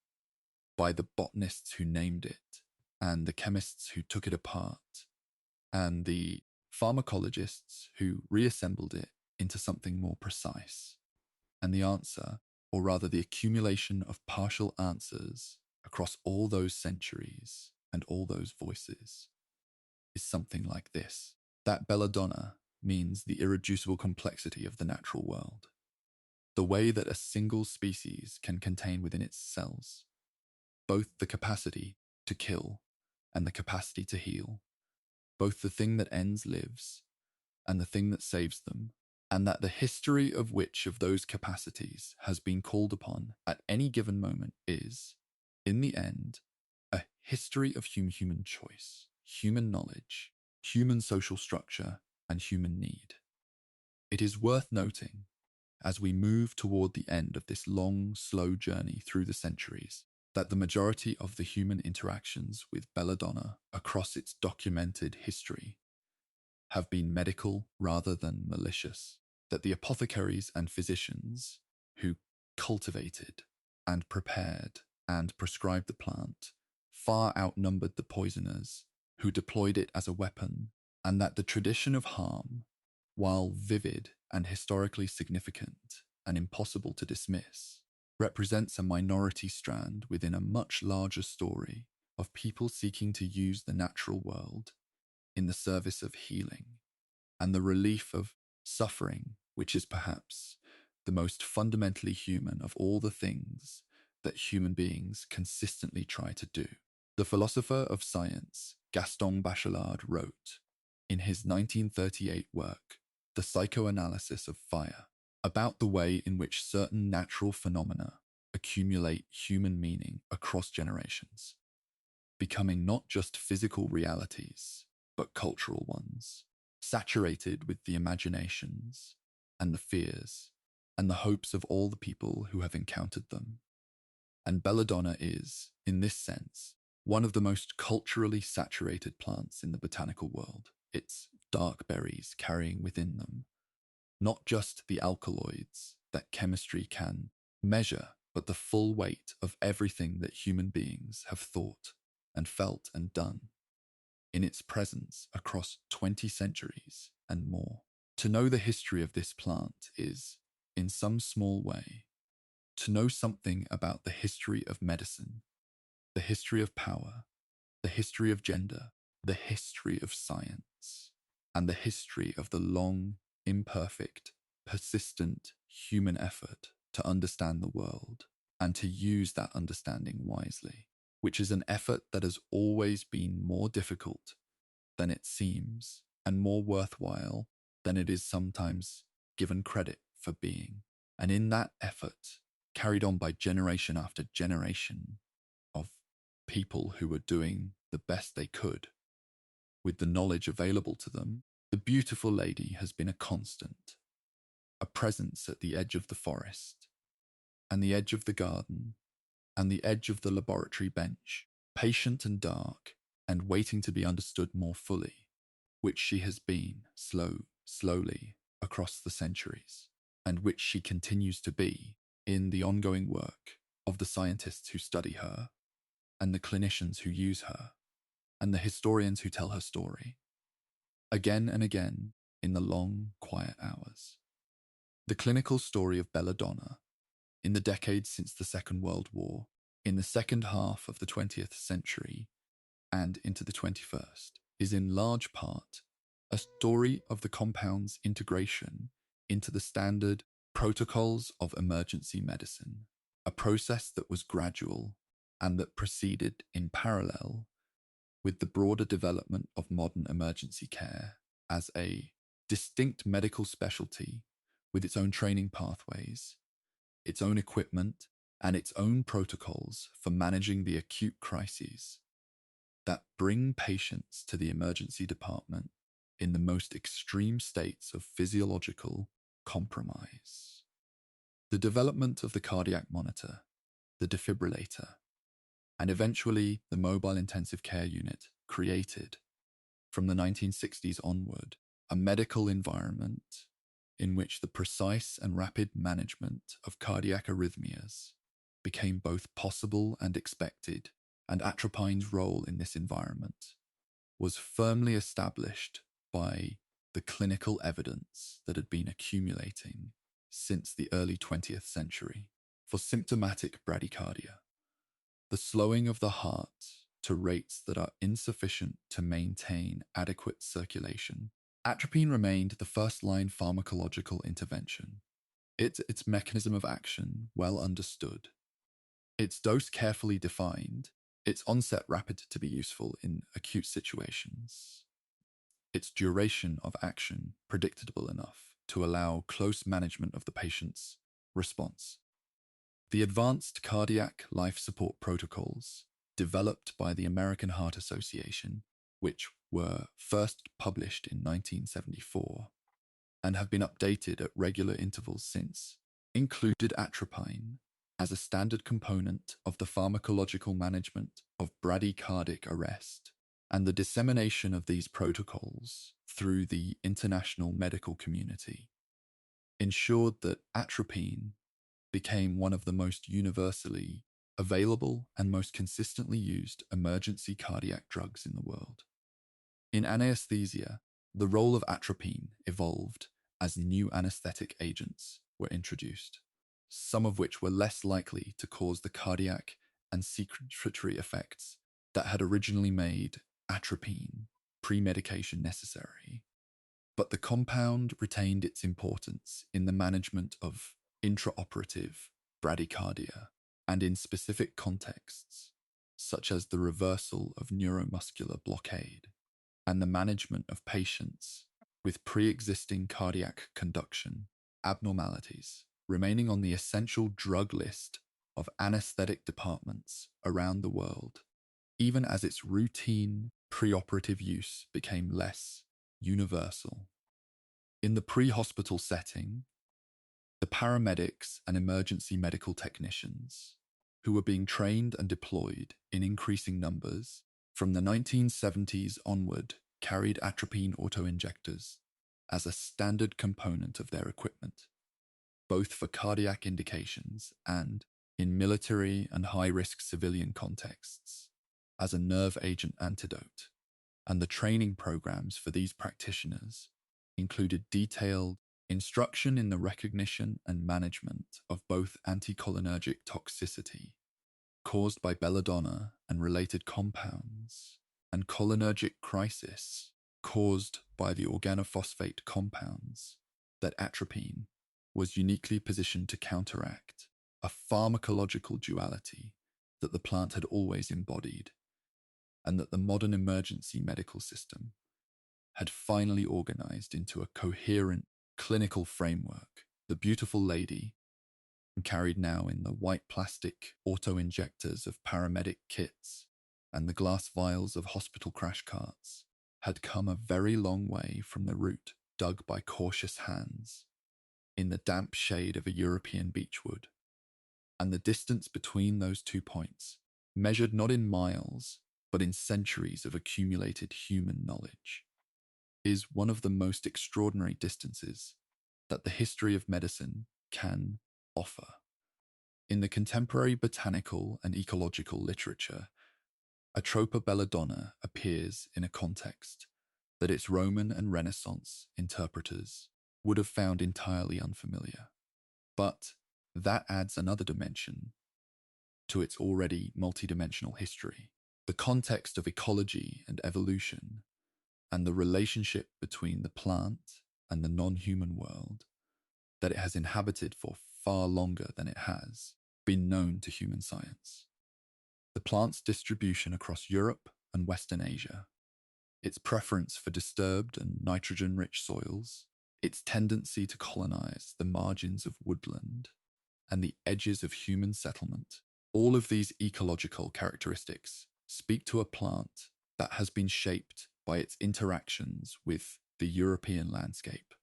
[SPEAKER 1] by the botanists who named it, and the chemists who took it apart, and the pharmacologists who reassembled it into something more precise. And the answer, or rather the accumulation of partial answers across all those centuries and all those voices, is something like this: that Belladonna means the irreducible complexity of the natural world, the way that a single species can contain within its cells both the capacity to kill and the capacity to heal, both the thing that ends lives and the thing that saves them, and that the history of which of those capacities has been called upon at any given moment is, in the end, a history of human choice, human knowledge, human social structure, and human need. It is worth noting, as we move toward the end of this long, slow journey through the centuries, that the majority of the human interactions with Belladonna across its documented history have been medical rather than malicious, that the apothecaries and physicians who cultivated and prepared and prescribed the plant far outnumbered the poisoners who deployed it as a weapon, and that the tradition of harm, while vivid and historically significant and impossible to dismiss, represents a minority strand within a much larger story of people seeking to use the natural world in the service of healing and the relief of suffering, which is perhaps the most fundamentally human of all the things that human beings consistently try to do. The philosopher of science Gaston Bachelard wrote, in his 1938 work, The Psychoanalysis of Fire, about the way in which certain natural phenomena accumulate human meaning across generations, becoming not just physical realities, but cultural ones, saturated with the imaginations and the fears and the hopes of all the people who have encountered them. And Belladonna is, in this sense, one of the most culturally saturated plants in the botanical world, its dark berries carrying within them not just the alkaloids that chemistry can measure, but the full weight of everything that human beings have thought and felt and done in its presence across 20 centuries and more. To know the history of this plant is, in some small way, to know something about the history of medicine, the history of power, the history of gender, the history of science, and the history of the long, imperfect, persistent human effort to understand the world and to use that understanding wisely, which is an effort that has always been more difficult than it seems and more worthwhile than it is sometimes given credit for being. And in that effort, carried on by generation after generation of people who were doing the best they could with the knowledge available to them, the beautiful lady has been a constant, a presence at the edge of the forest, and the edge of the garden, and the edge of the laboratory bench, patient and dark, and waiting to be understood more fully, which she has been, slowly, across the centuries, and which she continues to be in the ongoing work of the scientists who study her, and the clinicians who use her, and the historians who tell her story, again and again in the long, quiet hours. The clinical story of Belladonna, in the decades since the Second World War, in the second half of the 20th century, and into the 21st, is in large part a story of the compound's integration into the standard protocols of emergency medicine, a process that was gradual and that proceeded in parallel with the broader development of modern emergency care as a distinct medical specialty with its own training pathways, its own equipment, and its own protocols for managing the acute crises that bring patients to the emergency department in the most extreme states of physiological compromise. The development of the cardiac monitor, the defibrillator, and eventually the mobile intensive care unit created, from the 1960s onward, a medical environment in which the precise and rapid management of cardiac arrhythmias became both possible and expected, and atropine's role in this environment was firmly established by the clinical evidence that had been accumulating since the early 20th century for symptomatic bradycardia, the slowing of the heart to rates that are insufficient to maintain adequate circulation. Atropine remained the first-line pharmacological intervention. Its mechanism of action well understood, its dose carefully defined, its onset rapid to be useful in acute situations, its duration of action predictable enough to allow close management of the patient's response. The advanced cardiac life support protocols developed by the American Heart Association, which were first published in 1974 and have been updated at regular intervals since, included atropine as a standard component of the pharmacological management of bradycardic arrest, and the dissemination of these protocols through the international medical community ensured that atropine became one of the most universally available and most consistently used emergency cardiac drugs in the world. In anesthesia, the role of atropine evolved as new anesthetic agents were introduced, some of which were less likely to cause the cardiac and secretory effects that had originally made atropine pre-medication necessary. But the compound retained its importance in the management of intraoperative bradycardia and in specific contexts, such as the reversal of neuromuscular blockade and the management of patients with pre-existing cardiac conduction abnormalities, remaining on the essential drug list of anesthetic departments around the world, even as its routine preoperative use became less universal. In the pre-hospital setting, the paramedics and emergency medical technicians, who were being trained and deployed in increasing numbers from the 1970s onward, carried atropine autoinjectors as a standard component of their equipment, both for cardiac indications and, in military and high-risk civilian contexts, as a nerve agent antidote. And the training programs for these practitioners included detailed instruction in the recognition and management of both anticholinergic toxicity caused by belladonna and related compounds, and cholinergic crisis caused by the organophosphate compounds that atropine was uniquely positioned to counteract, a pharmacological duality that the plant had always embodied, and that the modern emergency medical system had finally organized into a coherent clinical framework. The beautiful lady, carried now in the white plastic auto-injectors of paramedic kits and the glass vials of hospital crash carts, had come a very long way from the route dug by cautious hands in the damp shade of a European beechwood, and the distance between those 2 points, measured not in miles, but in centuries of accumulated human knowledge, is one of the most extraordinary distances that the history of medicine can offer. In the contemporary botanical and ecological literature, Atropa belladonna appears in a context that its Roman and Renaissance interpreters would have found entirely unfamiliar. But that adds another dimension to its already multidimensional history, the context of ecology and evolution, and the relationship between the plant and the non-human world that it has inhabited for far longer than it has been known to human science. The plant's distribution across Europe and Western Asia, its preference for disturbed and nitrogen-rich soils, its tendency to colonize the margins of woodland and the edges of human settlement, all of these ecological characteristics speak to a plant that has been shaped by its interactions with the European landscape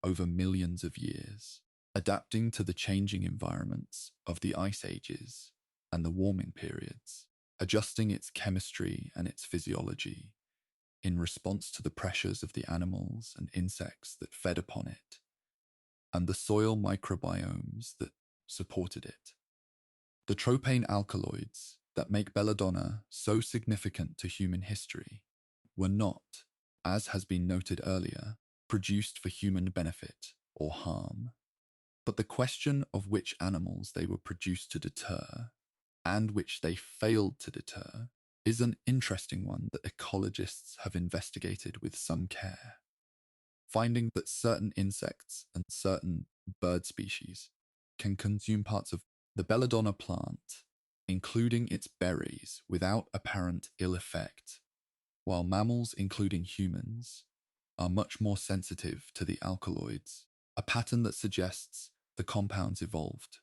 [SPEAKER 1] over millions of years, adapting to the changing environments of the ice ages and the warming periods, adjusting its chemistry and its physiology in response to the pressures of the animals and insects that fed upon it, and the soil microbiomes that supported it. The tropane alkaloids that make belladonna so significant to human history were not, as has been noted earlier, produced for human benefit or harm. But the question of which animals they were produced to deter, and which they failed to deter, is an interesting one that ecologists have investigated with some care, finding that certain insects and certain bird species can consume parts of the belladonna plant, including its berries, without apparent ill effect, while mammals, including humans, are much more sensitive to the alkaloids, a pattern that suggests the compounds evolved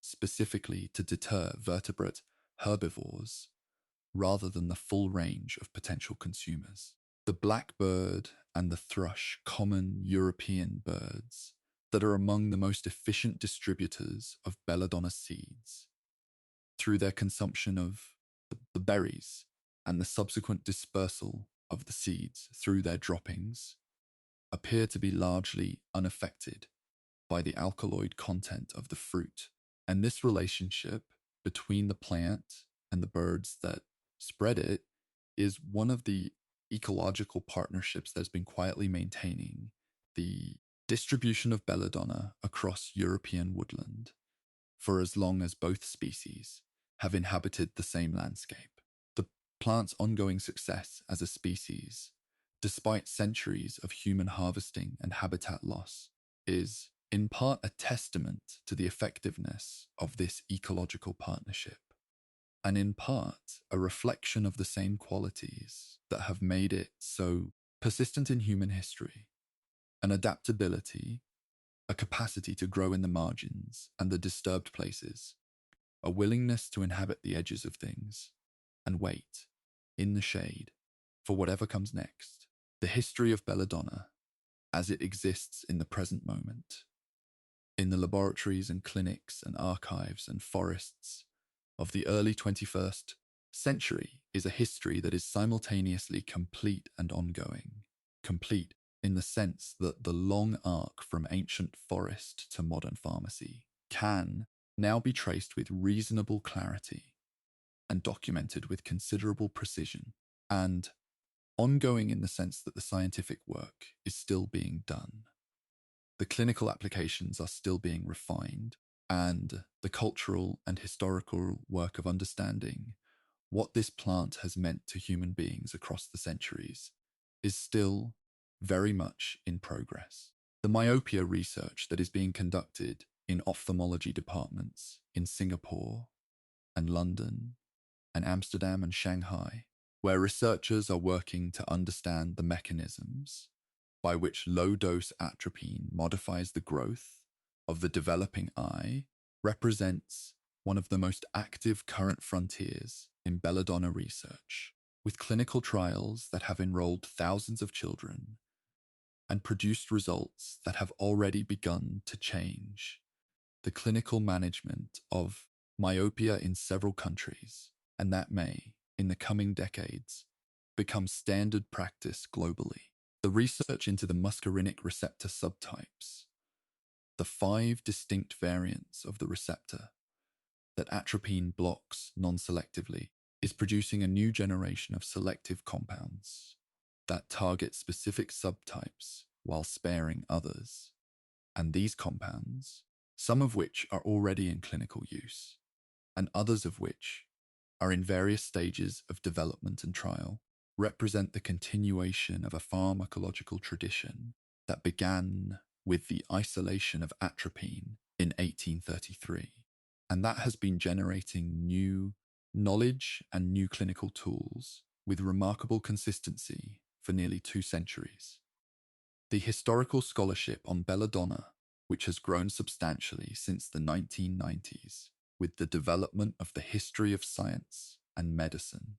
[SPEAKER 1] specifically to deter vertebrate herbivores rather than the full range of potential consumers. The blackbird and the thrush, common European birds that are among the most efficient distributors of belladonna seeds, through their consumption of the berries and the subsequent dispersal of the seeds through their droppings, appear to be largely unaffected by the alkaloid content of the fruit. And this relationship between the plant and the birds that spread it is one of the ecological partnerships that's been quietly maintaining the distribution of belladonna across European woodland for as long as both species have inhabited the same landscape. The plant's ongoing success as a species, despite centuries of human harvesting and habitat loss, is in part a testament to the effectiveness of this ecological partnership, and in part a reflection of the same qualities that have made it so persistent in human history: an adaptability, a capacity to grow in the margins and the disturbed places, a willingness to inhabit the edges of things and wait in the shade for whatever comes next. The history of belladonna, as it exists in the present moment, in the laboratories and clinics and archives and forests of the early 21st century, is a history that is simultaneously complete and ongoing. Complete in the sense that the long arc from ancient forest to modern pharmacy can now be traced with reasonable clarity and documented with considerable precision, and ongoing in the sense that the scientific work is still being done. The clinical applications are still being refined, and the cultural and historical work of understanding what this plant has meant to human beings across the centuries is still very much in progress. The myopia research that is being conducted in ophthalmology departments in Singapore and London and Amsterdam and Shanghai, where researchers are working to understand the mechanisms by which low-dose atropine modifies the growth of the developing eye, represents one of the most active current frontiers in belladonna research, with clinical trials that have enrolled thousands of children and produced results that have already begun to change the clinical management of myopia in several countries, and that may, in the coming decades, become standard practice globally. The research into the muscarinic receptor subtypes, the 5 distinct variants of the receptor that atropine blocks non-selectively, is producing a new generation of selective compounds that target specific subtypes while sparing others. And these compounds, some of which are already in clinical use, and others of which are in various stages of development and trial, represent the continuation of a pharmacological tradition that began with the isolation of atropine in 1833, and that has been generating new knowledge and new clinical tools with remarkable consistency for nearly 2 centuries. The historical scholarship on belladonna, which has grown substantially since the 1990s with the development of the history of science and medicine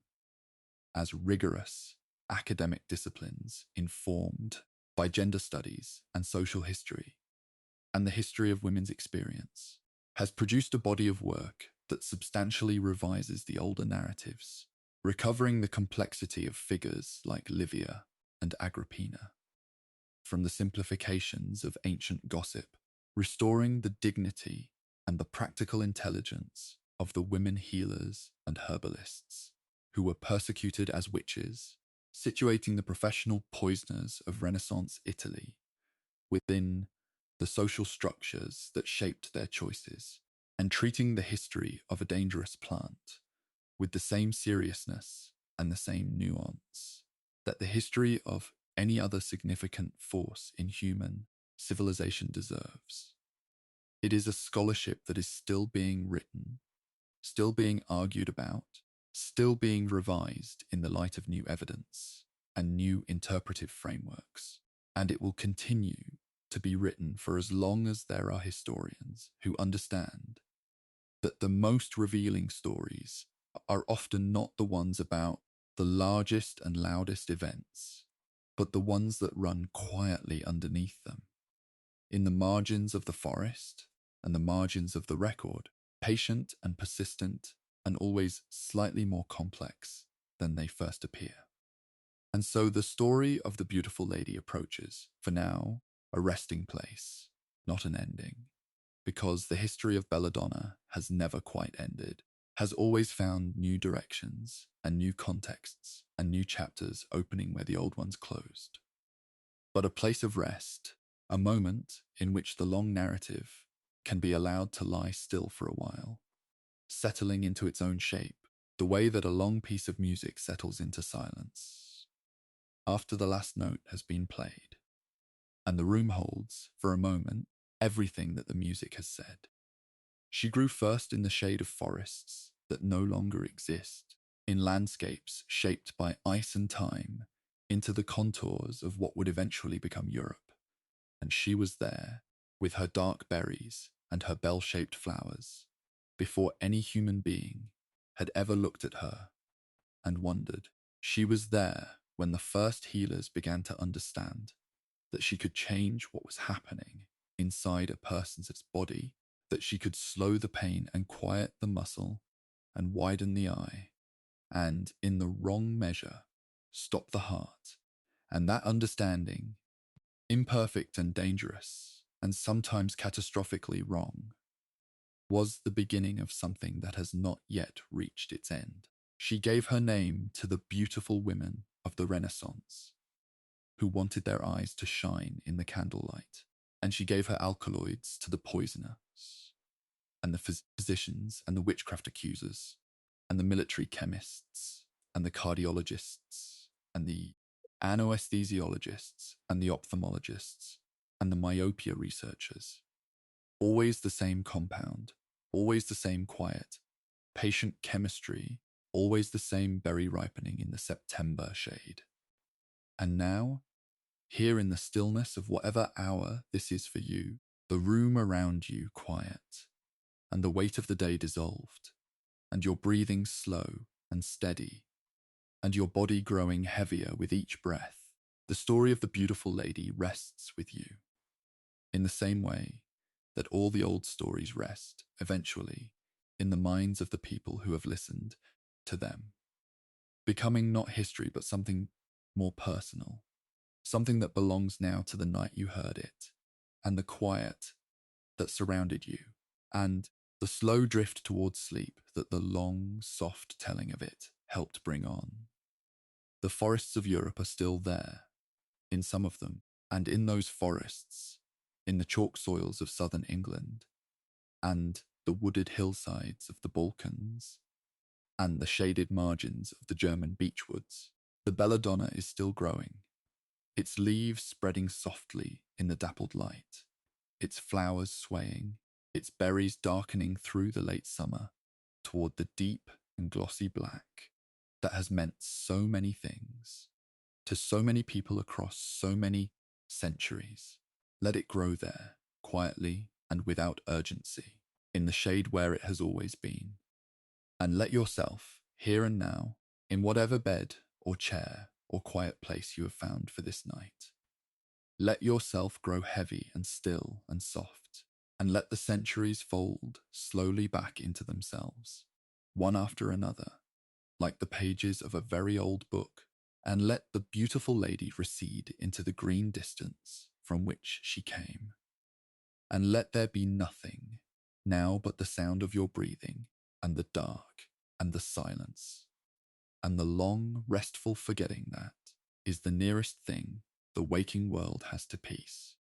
[SPEAKER 1] as rigorous academic disciplines informed by gender studies and social history, and the history of women's experience, has produced a body of work that substantially revises the older narratives recovering the complexity of figures like Livia and Agrippina from the simplifications of ancient gossip, restoring the dignity and the practical intelligence of the women healers and herbalists who were persecuted as witches, situating the professional poisoners of Renaissance Italy within the social structures that shaped their choices, and treating the history of a dangerous plant with the same seriousness and the same nuance that the history of any other significant force in human civilization deserves. It is a scholarship that is still being written, still being argued about, still being revised in the light of new evidence and new interpretive frameworks, and it will continue to be written for as long as there are historians who understand that the most revealing stories are often not the ones about the largest and loudest events, but the ones that run quietly underneath them, in the margins of the forest and the margins of the record, patient and persistent and always slightly more complex than they first appear. And so the story of the beautiful lady approaches, for now, a resting place, not an ending, because the history of Belladonna has never quite ended, has always found new directions and new contexts and new chapters opening where the old ones closed. But a place of rest, a moment in which the long narrative can be allowed to lie still for a while, settling into its own shape, the way that a long piece of music settles into silence after the last note has been played, and the room holds, for a moment, everything that the music has said. She grew first in the shade of forests that no longer exist, in landscapes shaped by ice and time, into the contours of what would eventually become Europe. And she was there, with her dark berries and her bell-shaped flowers, before any human being had ever looked at her and wondered. She was there when the first healers began to understand that she could change what was happening inside a person's body, that she could slow the pain and quiet the muscle and widen the eye, and in the wrong measure, stop the heart. And that understanding, imperfect and dangerous, and sometimes catastrophically wrong, was the beginning of something that has not yet reached its end. She gave her name to the beautiful women of the Renaissance, who wanted their eyes to shine in the candlelight, and she gave her alkaloids to the poisoners, and the physicians, and the witchcraft accusers, and the military chemists, and the cardiologists, and the anesthesiologists, and the ophthalmologists, and the myopia researchers. Always the same compound, always the same quiet, patient chemistry, always the same berry ripening in the September shade. And now, here in the stillness of whatever hour this is for you, the room around you quiet, and the weight of the day dissolved, and your breathing slow and steady, and your body growing heavier with each breath, the story of the beautiful lady rests with you, in the same way that all the old stories rest, eventually, in the minds of the people who have listened to them, becoming not history but something more personal, something that belongs now to the night you heard it, and the quiet that surrounded you, and the slow drift towards sleep that the long, soft telling of it helped bring on. The forests of Europe are still there, in some of them, and in those forests, in the chalk soils of southern England, and the wooded hillsides of the Balkans, and the shaded margins of the German beechwoods, the belladonna is still growing, its leaves spreading softly in the dappled light, its flowers swaying, its berries darkening through the late summer toward the deep and glossy black that has meant so many things to so many people across so many centuries. Let it grow there, quietly and without urgency, in the shade where it has always been. And let yourself, here and now, in whatever bed or chair or quiet place you have found for this night, let yourself grow heavy and still and soft, and let the centuries fold slowly back into themselves, one after another, like the pages of a very old book, and let the beautiful lady recede into the green distance from which she came. And let there be nothing now but the sound of your breathing, and the dark, and the silence, and the long, restful forgetting that is the nearest thing the waking world has to peace.